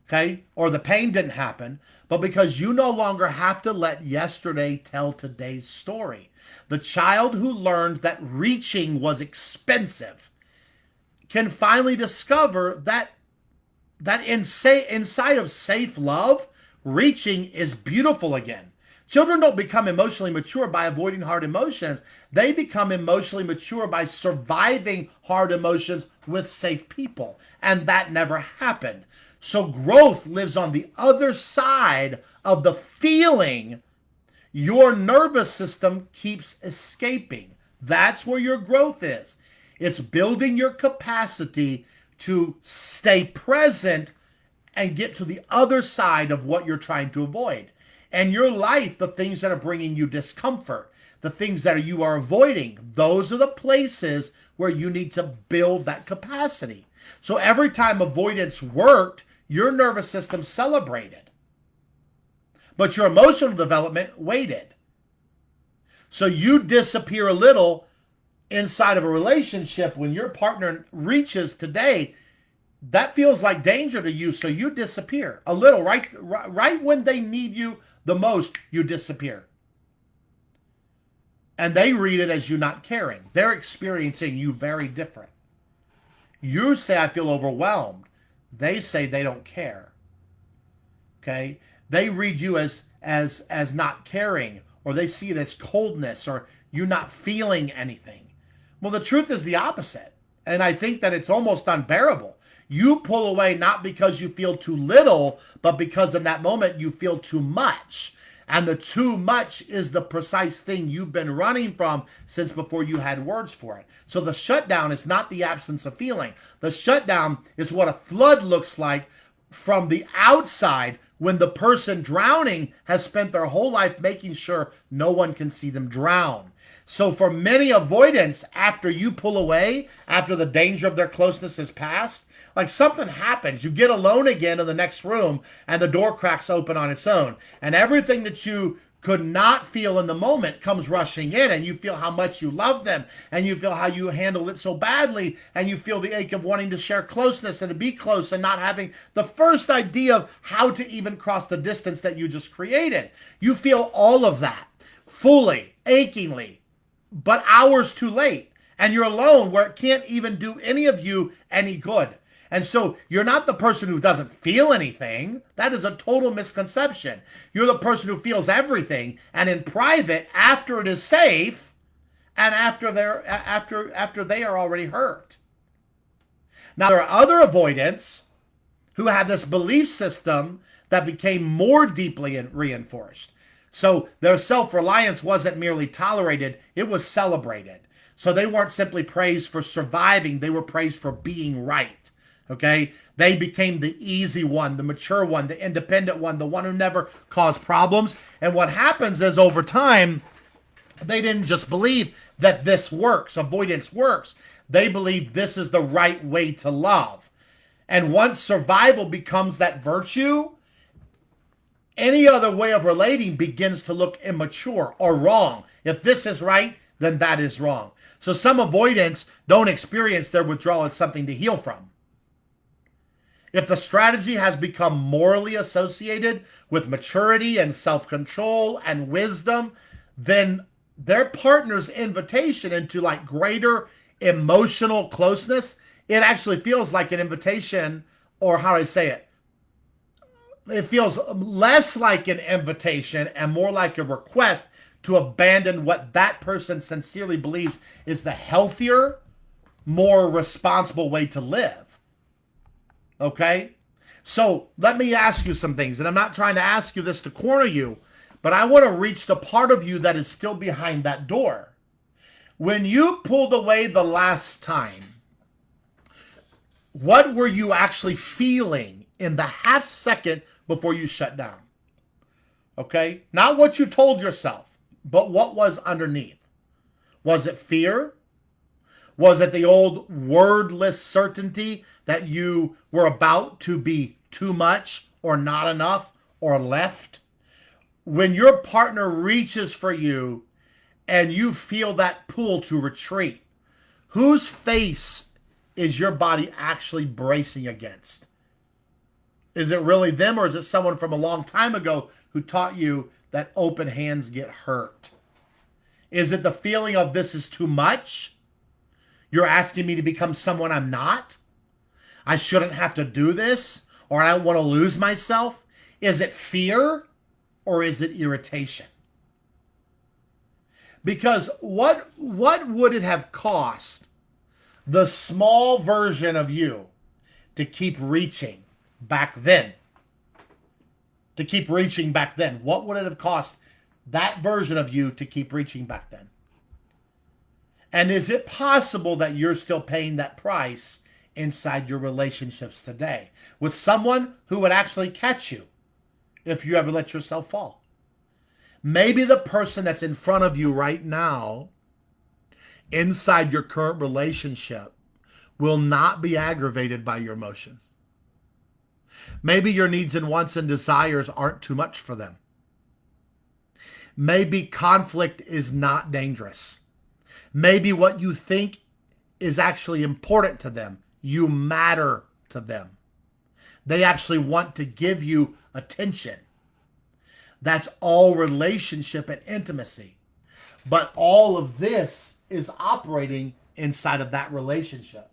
okay, or the pain didn't happen, but because you no longer have to let yesterday tell today's story. The child who learned that reaching was expensive can finally discover that inside of safe love, reaching is beautiful again. Children don't become emotionally mature by avoiding hard emotions. They become emotionally mature by surviving hard emotions with safe people. And that never happened. So growth lives on the other side of the feeling your nervous system keeps escaping. That's where your growth is. It's building your capacity to stay present and get to the other side of what you're trying to avoid. And your life, the things that are bringing you discomfort, the things that you are avoiding. Those are the places where you need to build that capacity. So every time avoidance worked, your nervous system celebrated, but your emotional development waited. So you disappear a little inside of a relationship when your partner reaches today. That feels like danger to you, so you disappear a little. Right when they need you the most, you disappear. And they read it as you not caring. They're experiencing you very different. You say, I feel overwhelmed. They say they don't care. Okay? They read you as not caring, or they see it as coldness, or you not feeling anything. Well, the truth is the opposite. And I think that it's almost unbearable. You pull away not because you feel too little, but because in that moment you feel too much. And the too much is the precise thing you've been running from since before you had words for it. So the shutdown is not the absence of feeling. The shutdown is what a flood looks like from the outside when the person drowning has spent their whole life making sure no one can see them drown. So for many avoidance, after you pull away, after the danger of their closeness is past, like something happens. You get alone again in the next room and the door cracks open on its own. And everything that you could not feel in the moment comes rushing in, and you feel how much you love them, and you feel how you handled it so badly, and you feel the ache of wanting to share closeness and to be close and not having the first idea of how to even cross the distance that you just created. You feel all of that fully, achingly, but hours too late. And you're alone where it can't even do any of you any good. And so you're not the person who doesn't feel anything. That is a total misconception. You're the person who feels everything, and in private, after it is safe, and after they are already hurt. Now there are other avoidants who have this belief system that became more deeply reinforced. So their self-reliance wasn't merely tolerated, it was celebrated. So they weren't simply praised for surviving, they were praised for being right. Okay, they became the easy one, the mature one, the independent one, the one who never caused problems. And what happens is over time, they didn't just believe that this works, avoidance works. They believe this is the right way to love. And once survival becomes that virtue, any other way of relating begins to look immature or wrong. If this is right, then that is wrong. So some avoidants don't experience their withdrawal as something to heal from. If the strategy has become morally associated with maturity and self-control and wisdom, then their partner's invitation into like greater emotional closeness, it actually feels like an invitation, or how do I say it? It feels less like an invitation and more like a request to abandon what that person sincerely believes is the healthier, more responsible way to live. Okay? So let me ask you some things, and I'm not trying to ask you this to corner you, but I want to reach the part of you that is still behind that door. When you pulled away the last time, what were you actually feeling in the half second before you shut down? Okay? Not what you told yourself, but what was underneath. Was it fear? Was it the old wordless certainty that you were about to be too much or not enough or left? When your partner reaches for you and you feel that pull to retreat, whose face is your body actually bracing against? Is it really them, or is it someone from a long time ago who taught you that open hands get hurt? Is it the feeling of this is too much? You're asking me to become someone I'm not? I shouldn't have to do this, or I don't want to lose myself? Is it fear, or is it irritation? Because what would it have cost the small version of you to keep reaching back then? To keep reaching back then. What would it have cost that version of you to keep reaching back then? And is it possible that you're still paying that price inside your relationships today with someone who would actually catch you if you ever let yourself fall? Maybe the person that's in front of you right now, inside your current relationship, will not be aggravated by your emotions. Maybe your needs and wants and desires aren't too much for them. Maybe conflict is not dangerous. Maybe what you think is actually important to them. You matter to them. They actually want to give you attention. That's all relationship and intimacy. But all of this is operating inside of that relationship.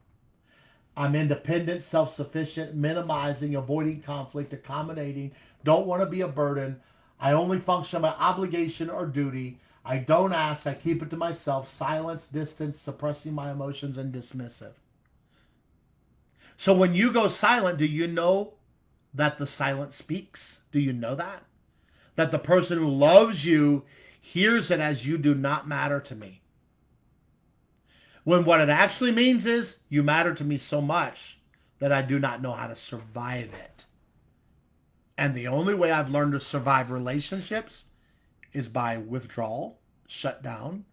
I'm independent, self-sufficient, minimizing, avoiding conflict, accommodating, don't want to be a burden. I only function by obligation or duty. I don't ask, I keep it to myself, silence, distance, suppressing my emotions, and dismissive. So when you go silent, do you know that the silence speaks? Do you know that? That the person who loves you hears it as you do not matter to me. When what it actually means is you matter to me so much that I do not know how to survive it. And the only way I've learned to survive relationships is by withdrawal, shut down,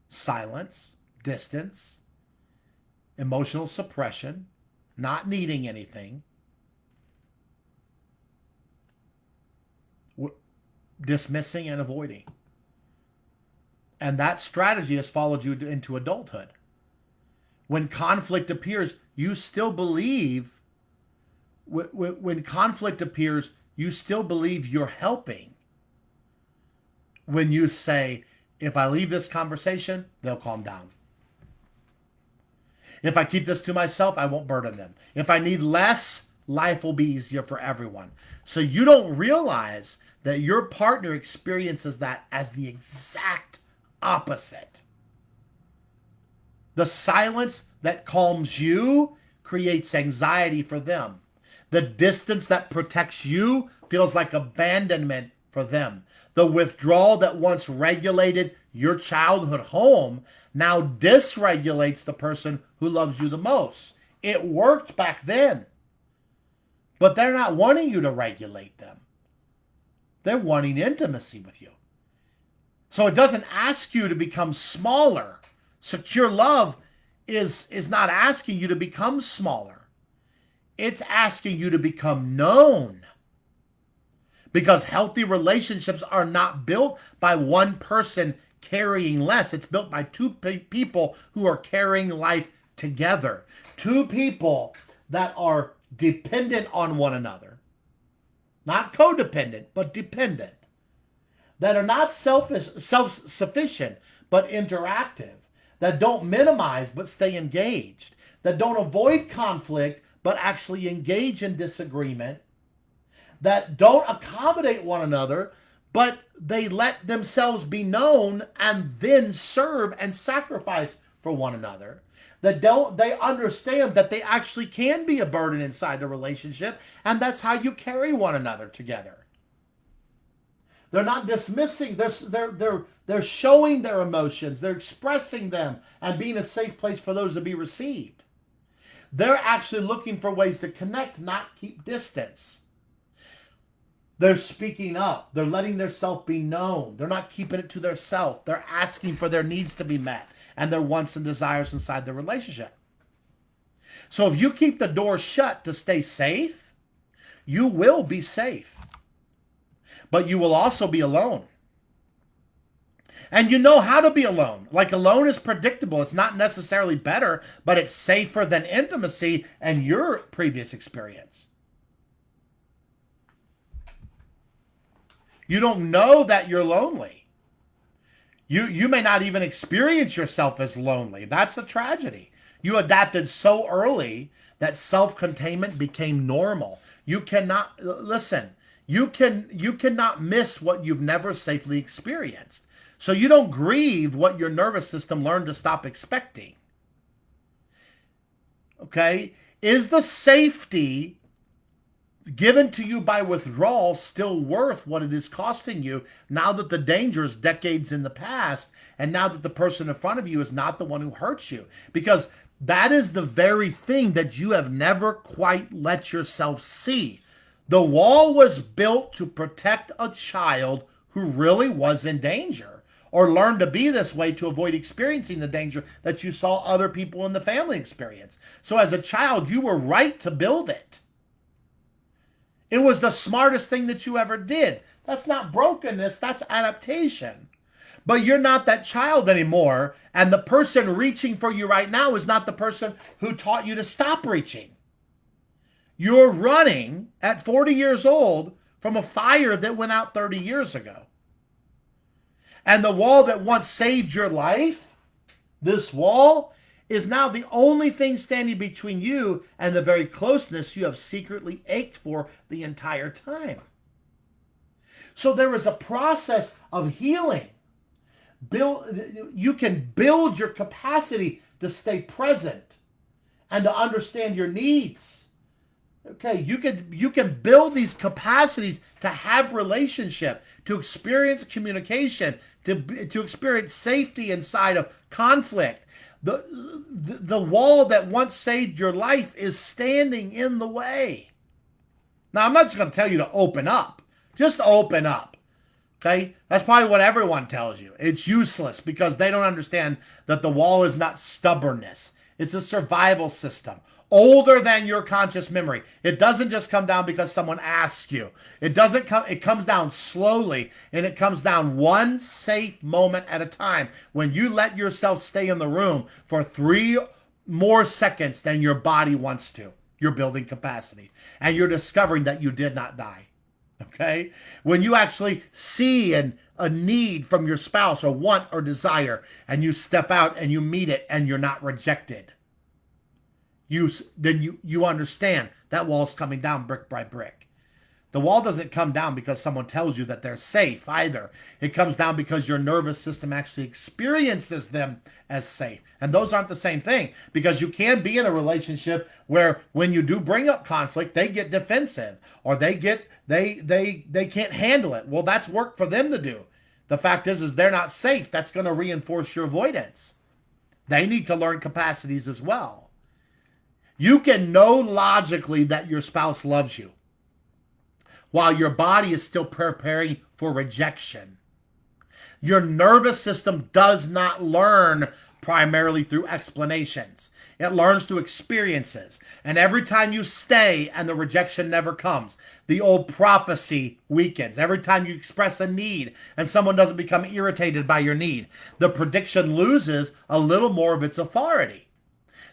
silence, distance, emotional suppression, not needing anything, dismissing and avoiding. And that strategy has followed you into adulthood. When conflict appears, you still believe, when conflict appears, you still believe you're helping. When you say, if I leave this conversation, they'll calm down. If I keep this to myself, I won't burden them. If I need less, life will be easier for everyone. So you don't realize that your partner experiences that as the exact opposite. The silence that calms you creates anxiety for them. The distance that protects you feels like abandonment for them. The withdrawal that once regulated your childhood home now dysregulates the person who loves you the most. It worked back then, but they're not wanting you to regulate them. They're wanting intimacy with you. So it doesn't ask you to become smaller. Secure love is not asking you to become smaller. It's asking you to become known. Because healthy relationships are not built by one person carrying less. It's built by two people who are carrying life together. Two people that are dependent on one another. Not codependent, but dependent. That are not self-sufficient, but interactive. That don't minimize, but stay engaged. That don't avoid conflict, but actually engage in disagreement. That don't accommodate one another, but they let themselves be known and then serve and sacrifice for one another. They understand that they actually can be a burden inside the relationship, and that's how you carry one another together. They're not dismissing, they're showing their emotions, they're expressing them and being a safe place for those to be received. They're actually looking for ways to connect, not keep distance. They're speaking up. They're letting their self be known. They're not keeping it to their self. They're asking for their needs to be met and their wants and desires inside the relationship. So if you keep the door shut to stay safe, you will be safe. But you will also be alone. And you know how to be alone. Like, alone is predictable. It's not necessarily better, but it's safer than intimacy and your previous experience. You don't know that you're lonely. You may not even experience yourself as lonely. That's a tragedy. You adapted so early that self-containment became normal. You cannot, listen, you cannot miss what you've never safely experienced. So you don't grieve what your nervous system learned to stop expecting. Okay? Is the safety given to you by withdrawal still worth what it is costing you now that the danger is decades in the past and now that the person in front of you is not the one who hurts you? Because that is the very thing that you have never quite let yourself see. The wall was built to protect a child who really was in danger or learned to be this way to avoid experiencing the danger that you saw other people in the family experience. So as a child, you were right to build it. It was the smartest thing that you ever did. That's not brokenness, that's adaptation. But you're not that child anymore, and the person reaching for you right now is not the person who taught you to stop reaching. You're running at 40 years old from a fire that went out 30 years ago. And the wall that once saved your life, this wall, is now the only thing standing between you and the very closeness you have secretly ached for the entire time. So there is a process of healing. You can build your capacity to stay present and to understand your needs. Okay, you can build these capacities to have relationship, to experience communication, to experience safety inside of conflict. The wall that once saved your life is standing in the way. Now, I'm not just going to tell you to open up. Just open up. Okay? That's probably what everyone tells you. It's useless because they don't understand that the wall is not stubbornness. It's a survival system. Older than your conscious memory. It doesn't just come down because someone asks you. It comes down slowly, and it comes down one safe moment at a time. When you let yourself stay in the room for 3 more seconds than your body wants to, you're building capacity. And you're discovering that you did not die. Okay? When you actually see a need from your spouse, or want or desire, and you step out and you meet it and you're not rejected. Then you understand that wall's coming down brick by brick. The wall doesn't come down because someone tells you that they're safe either. It comes down because your nervous system actually experiences them as safe. And those aren't the same thing, because you can be in a relationship where when you do bring up conflict, they get defensive, or they can't handle it. Well, that's work for them to do. The fact is they're not safe. That's going to reinforce your avoidance. They need to learn capacities as well. You can know logically that your spouse loves you while your body is still preparing for rejection. Your nervous system does not learn primarily through explanations. It learns through experiences. And every time you stay and the rejection never comes, the old prophecy weakens. Every time you express a need and someone doesn't become irritated by your need, the prediction loses a little more of its authority.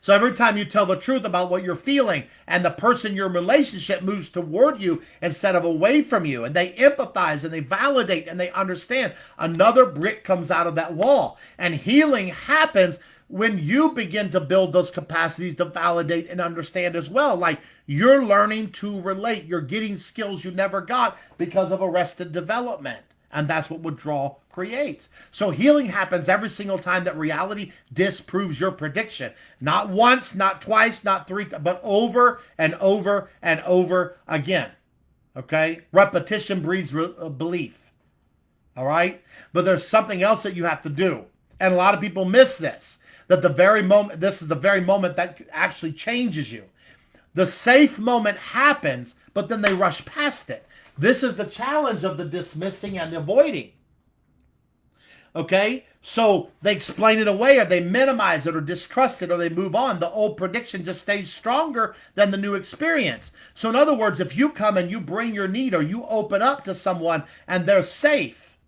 So every time you tell the truth about what you're feeling and the person you're in relationship moves toward you instead of away from you, and they empathize and they validate and they understand, another brick comes out of that wall. And healing happens when you begin to build those capacities to validate and understand as well. Like, you're learning to relate. You're getting skills you never got because of arrested development. And that's what withdrawal creates. So healing happens every single time that reality disproves your prediction. Not once, not twice, not 3, but over and over and over again. Okay? Repetition breeds belief. All right? But there's something else that you have to do. And a lot of people miss this. That this is the very moment that actually changes you. The safe moment happens, but then they rush past it. This is the challenge of the dismissing and the avoiding. Okay? So they explain it away, or they minimize it, or distrust it, or they move on. The old prediction just stays stronger than the new experience. So in other words, if you come and you bring your need, or you open up to someone and they're safe,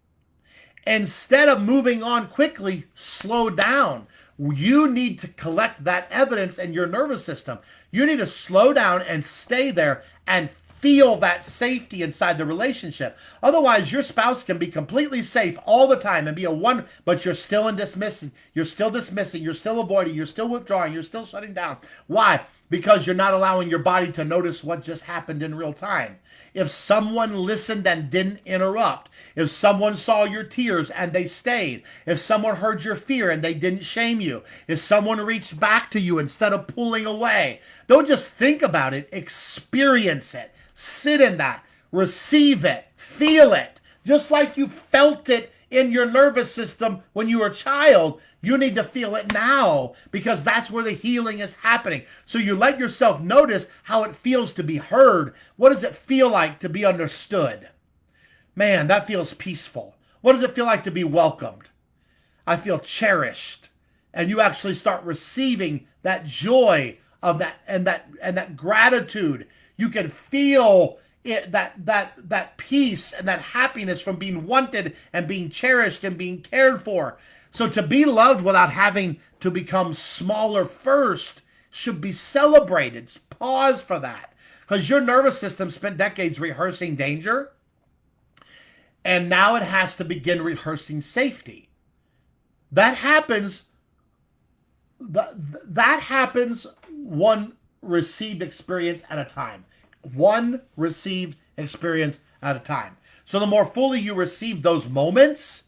instead of moving on quickly, slow down. You need to collect that evidence in your nervous system. You need to slow down and stay there and feel that safety inside the relationship. Otherwise, your spouse can be completely safe all the time and be but you're still dismissing, you're still avoiding, you're still withdrawing, you're still shutting down. Why? Because you're not allowing your body to notice what just happened in real time. If someone listened and didn't interrupt, if someone saw your tears and they stayed, if someone heard your fear and they didn't shame you, if someone reached back to you instead of pulling away, don't just think about it, experience it. Sit in that, receive it, feel it. Just like you felt it in your nervous system when you were a child, you need to feel it now, because that's where the healing is happening. So you let yourself notice how it feels to be heard. What does it feel like to be understood? Man, that feels peaceful. What does it feel like to be welcomed? I feel cherished. And you actually start receiving that joy of that and that gratitude. You can feel it, that peace and that happiness from being wanted and being cherished and being cared for. So to be loved without having to become smaller first should be celebrated. Pause for that. Because your nervous system spent decades rehearsing danger, and now it has to begin rehearsing safety. That happens that happens one received experience at a time. One received experience at a time. So the more fully you receive those moments,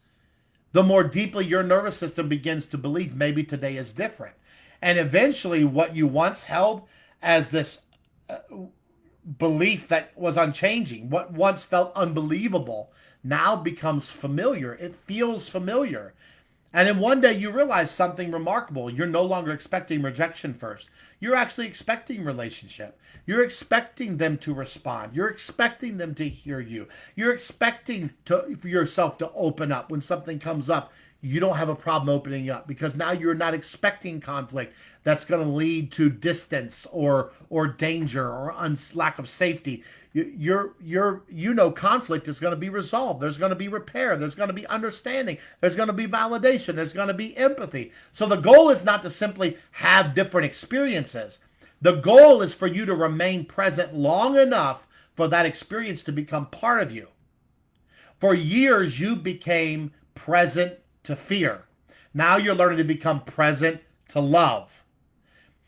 the more deeply your nervous system begins to believe maybe today is different. And eventually what you once held as this belief that was unchanging, what once felt unbelievable, now becomes familiar. It feels familiar. And then one day you realize something remarkable. You're no longer expecting rejection first. You're actually expecting relationship. You're expecting them to respond. You're expecting them to hear you. You're expecting for yourself to open up when something comes up. You don't have a problem opening up because now you're not expecting conflict that's going to lead to distance or danger or lack of safety. Conflict is going to be resolved. There's going to be repair. There's going to be understanding. There's going to be validation. There's going to be empathy. So the goal is not to simply have different experiences. The goal is for you to remain present long enough for that experience to become part of you. For years, you became present to fear. Now you're learning to become present to love.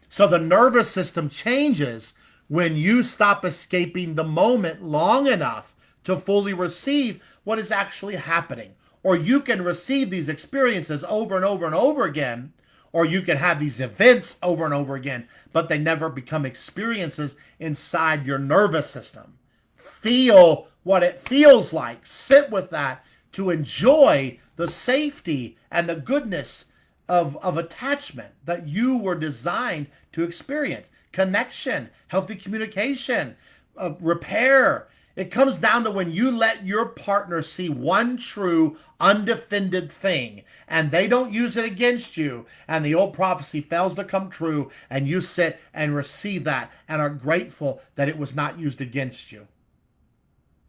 So the nervous system changes when you stop escaping the moment long enough to fully receive what is actually happening. Or you can receive these experiences over and over and over again, or you can have these events over and over again, but they never become experiences inside your nervous system. Feel what it feels like. Sit with that to enjoy the safety and the goodness of attachment that you were designed to experience. Connection, healthy communication, repair. It comes down to when you let your partner see one true, undefended thing, and they don't use it against you, and the old prophecy fails to come true, and you sit and receive that and are grateful that it was not used against you.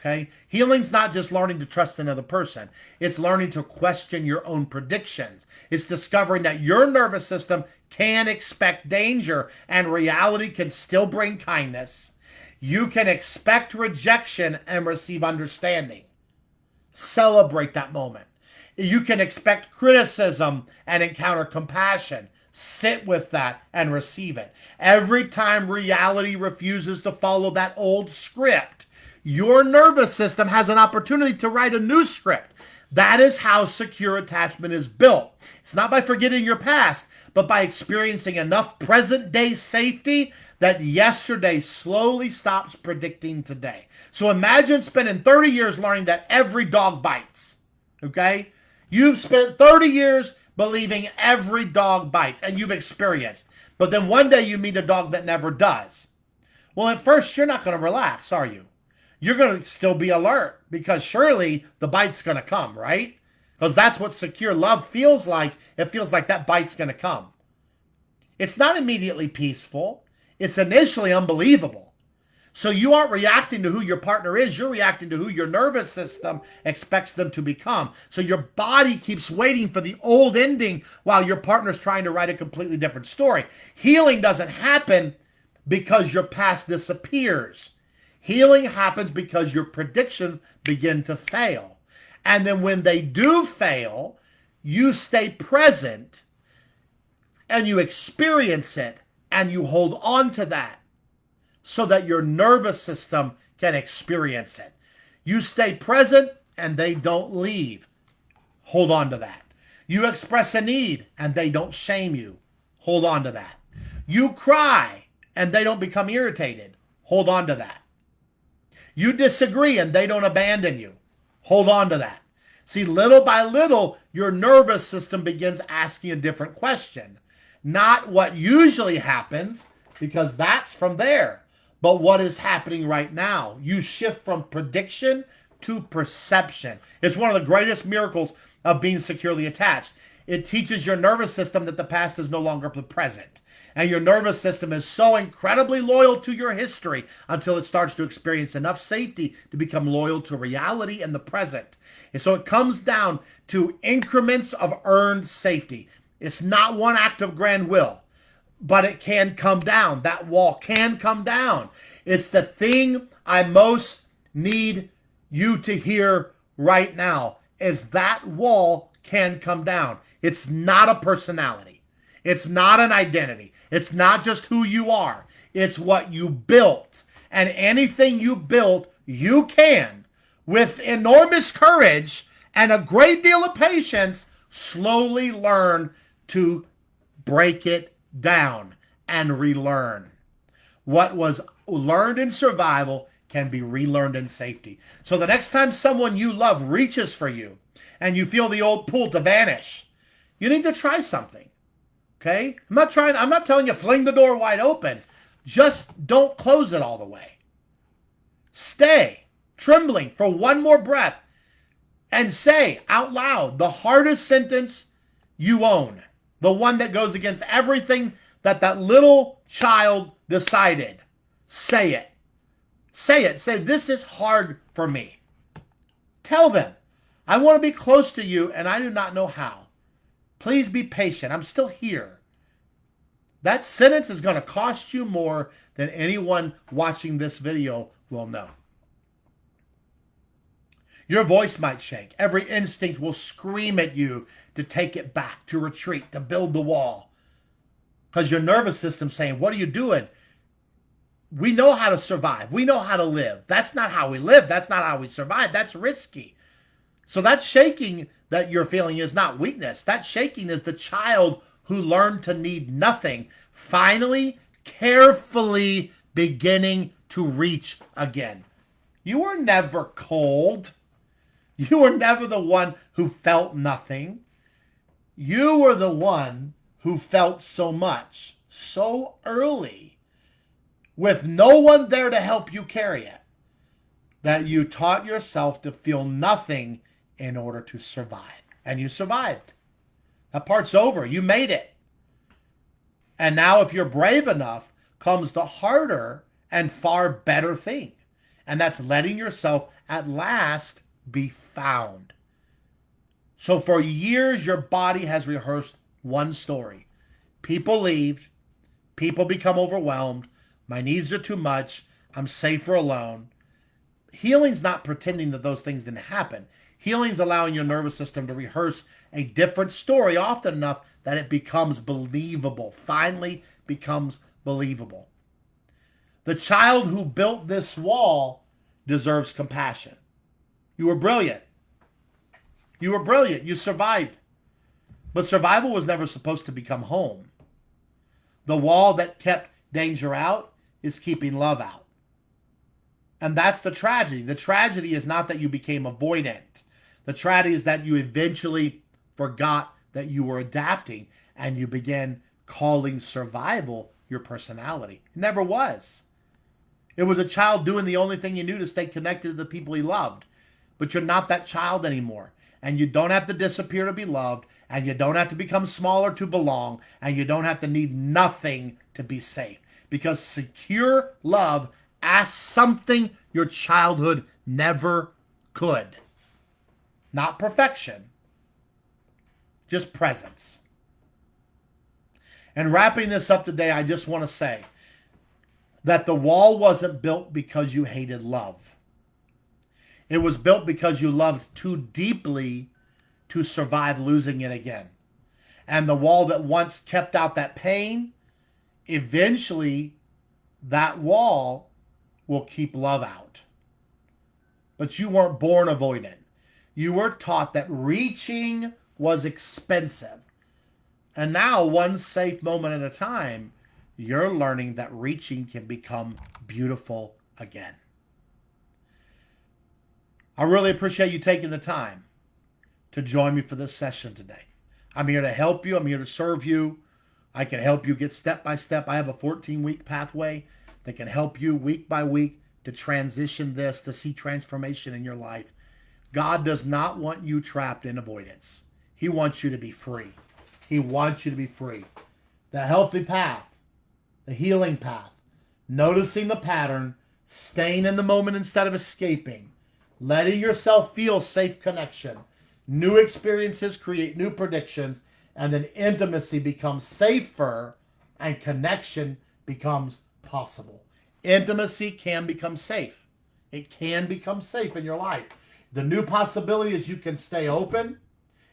Okay? Healing's not just learning to trust another person. It's learning to question your own predictions. It's discovering that your nervous system can expect danger and reality can still bring kindness. You can expect rejection and receive understanding. Celebrate that moment. You can expect criticism and encounter compassion. Sit with that and receive it. Every time reality refuses to follow that old script, your nervous system has an opportunity to write a new script. That is how secure attachment is built. It's not by forgetting your past, but by experiencing enough present day safety that yesterday slowly stops predicting today. So imagine spending 30 years learning that every dog bites. Okay? You've spent 30 years believing every dog bites, and you've experienced. But then one day you meet a dog that never does. Well, at first you're not going to relax, are you? You're going to still be alert because surely the bite's going to come, right? Because that's what secure love feels like. It feels like that bite's going to come. It's not immediately peaceful. It's initially unbelievable. So you aren't reacting to who your partner is. You're reacting to who your nervous system expects them to become. So your body keeps waiting for the old ending while your partner's trying to write a completely different story. Healing doesn't happen because your past disappears. Healing happens because your predictions begin to fail. And then when they do fail, you stay present and you experience it and you hold on to that so that your nervous system can experience it. You stay present and they don't leave. Hold on to that. You express a need and they don't shame you. Hold on to that. You cry and they don't become irritated. Hold on to that. You disagree and they don't abandon you. Hold on to that. See, little by little, your nervous system begins asking a different question. Not what usually happens, because that's from there, but what is happening right now. You shift from prediction to perception. It's one of the greatest miracles of being securely attached. It teaches your nervous system that the past is no longer the present. And your nervous system is so incredibly loyal to your history until it starts to experience enough safety to become loyal to reality and the present. And so it comes down to increments of earned safety. It's not one act of grand will, but it can come down. That wall can come down. It's the thing I most need you to hear right now is that wall can come down. It's not a personality. It's not an identity. It's not just who you are. It's what you built. And anything you built, you can, with enormous courage and a great deal of patience, slowly learn to break it down and relearn. What was learned in survival can be relearned in safety. So the next time someone you love reaches for you and you feel the old pull to vanish, you need to try something. Okay? I'm not telling you fling the door wide open. Just don't close it all the way. Stay trembling for one more breath and say out loud the hardest sentence you own. The one that goes against everything that little child decided. Say it. Say it. Say, this is hard for me. Tell them, I want to be close to you and I do not know how. Please be patient. I'm still here. That sentence is going to cost you more than anyone watching this video will know. Your voice might shake. Every instinct will scream at you to take it back, to retreat, to build the wall. Because your nervous system's saying, what are you doing? We know how to survive. We know how to live. That's not how we live. That's not how we survive. That's risky. So that shaking that you're feeling is not weakness. That shaking is the child who learned to need nothing, finally, carefully beginning to reach again. You were never cold. You were never the one who felt nothing. You were the one who felt so much, so early, with no one there to help you carry it, that you taught yourself to feel nothing in order to survive. And you survived. That part's over. You made it. And now if you're brave enough, comes the harder and far better thing. And that's letting yourself at last be found. So for years, your body has rehearsed one story. People leave. People become overwhelmed. My needs are too much. I'm safer alone. Healing's not pretending that those things didn't happen. Healing's allowing your nervous system to rehearse a different story often enough that it becomes believable, finally becomes believable. The child who built this wall deserves compassion. You were brilliant. You were brilliant. You survived. But survival was never supposed to become home. The wall that kept danger out is keeping love out. And that's the tragedy. The tragedy is not that you became avoidant. The tragedy is that you eventually forgot that you were adapting and you began calling survival your personality. It never was. It was a child doing the only thing he knew to stay connected to the people he loved. But you're not that child anymore. And you don't have to disappear to be loved. And you don't have to become smaller to belong. And you don't have to need nothing to be safe. Because secure love asks something your childhood never could. Not perfection. Just presence. And wrapping this up today, I just want to say that the wall wasn't built because you hated love. It was built because you loved too deeply to survive losing it again. And the wall that once kept out that pain, eventually that wall will keep love out. But you weren't born avoidant. You were taught that reaching was expensive. And now, one safe moment at a time, you're learning that reaching can become beautiful again. I really appreciate you taking the time to join me for this session today. I'm here to help you. I'm here to serve you. I can help you get step by step. I have a 14-week pathway that can help you week by week to transition this, to see transformation in your life. God does not want you trapped in avoidance. He wants you to be free. He wants you to be free. The healthy path, the healing path, noticing the pattern, staying in the moment instead of escaping, letting yourself feel safe connection. New experiences create new predictions, and then intimacy becomes safer and connection becomes possible. Intimacy can become safe. It can become safe in your life. The new possibility is you can stay open,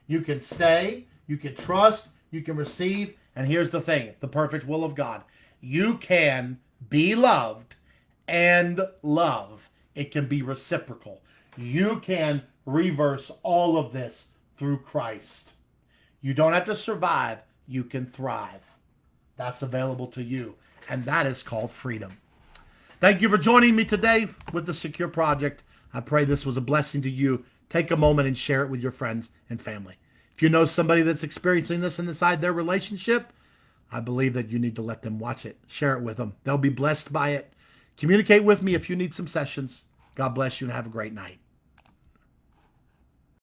you can stay, you can trust, you can receive, and here's the thing, the perfect will of God. You can be loved and love. It can be reciprocal. You can reverse all of this through Christ. You don't have to survive, you can thrive. That's available to you, and that is called freedom. Thank you for joining me today with the Secure Project. I pray this was a blessing to you. Take a moment and share it with your friends and family. If you know somebody that's experiencing this inside their relationship, I believe that you need to let them watch it. Share it with them. They'll be blessed by it. Communicate with me if you need some sessions. God bless you and have a great night.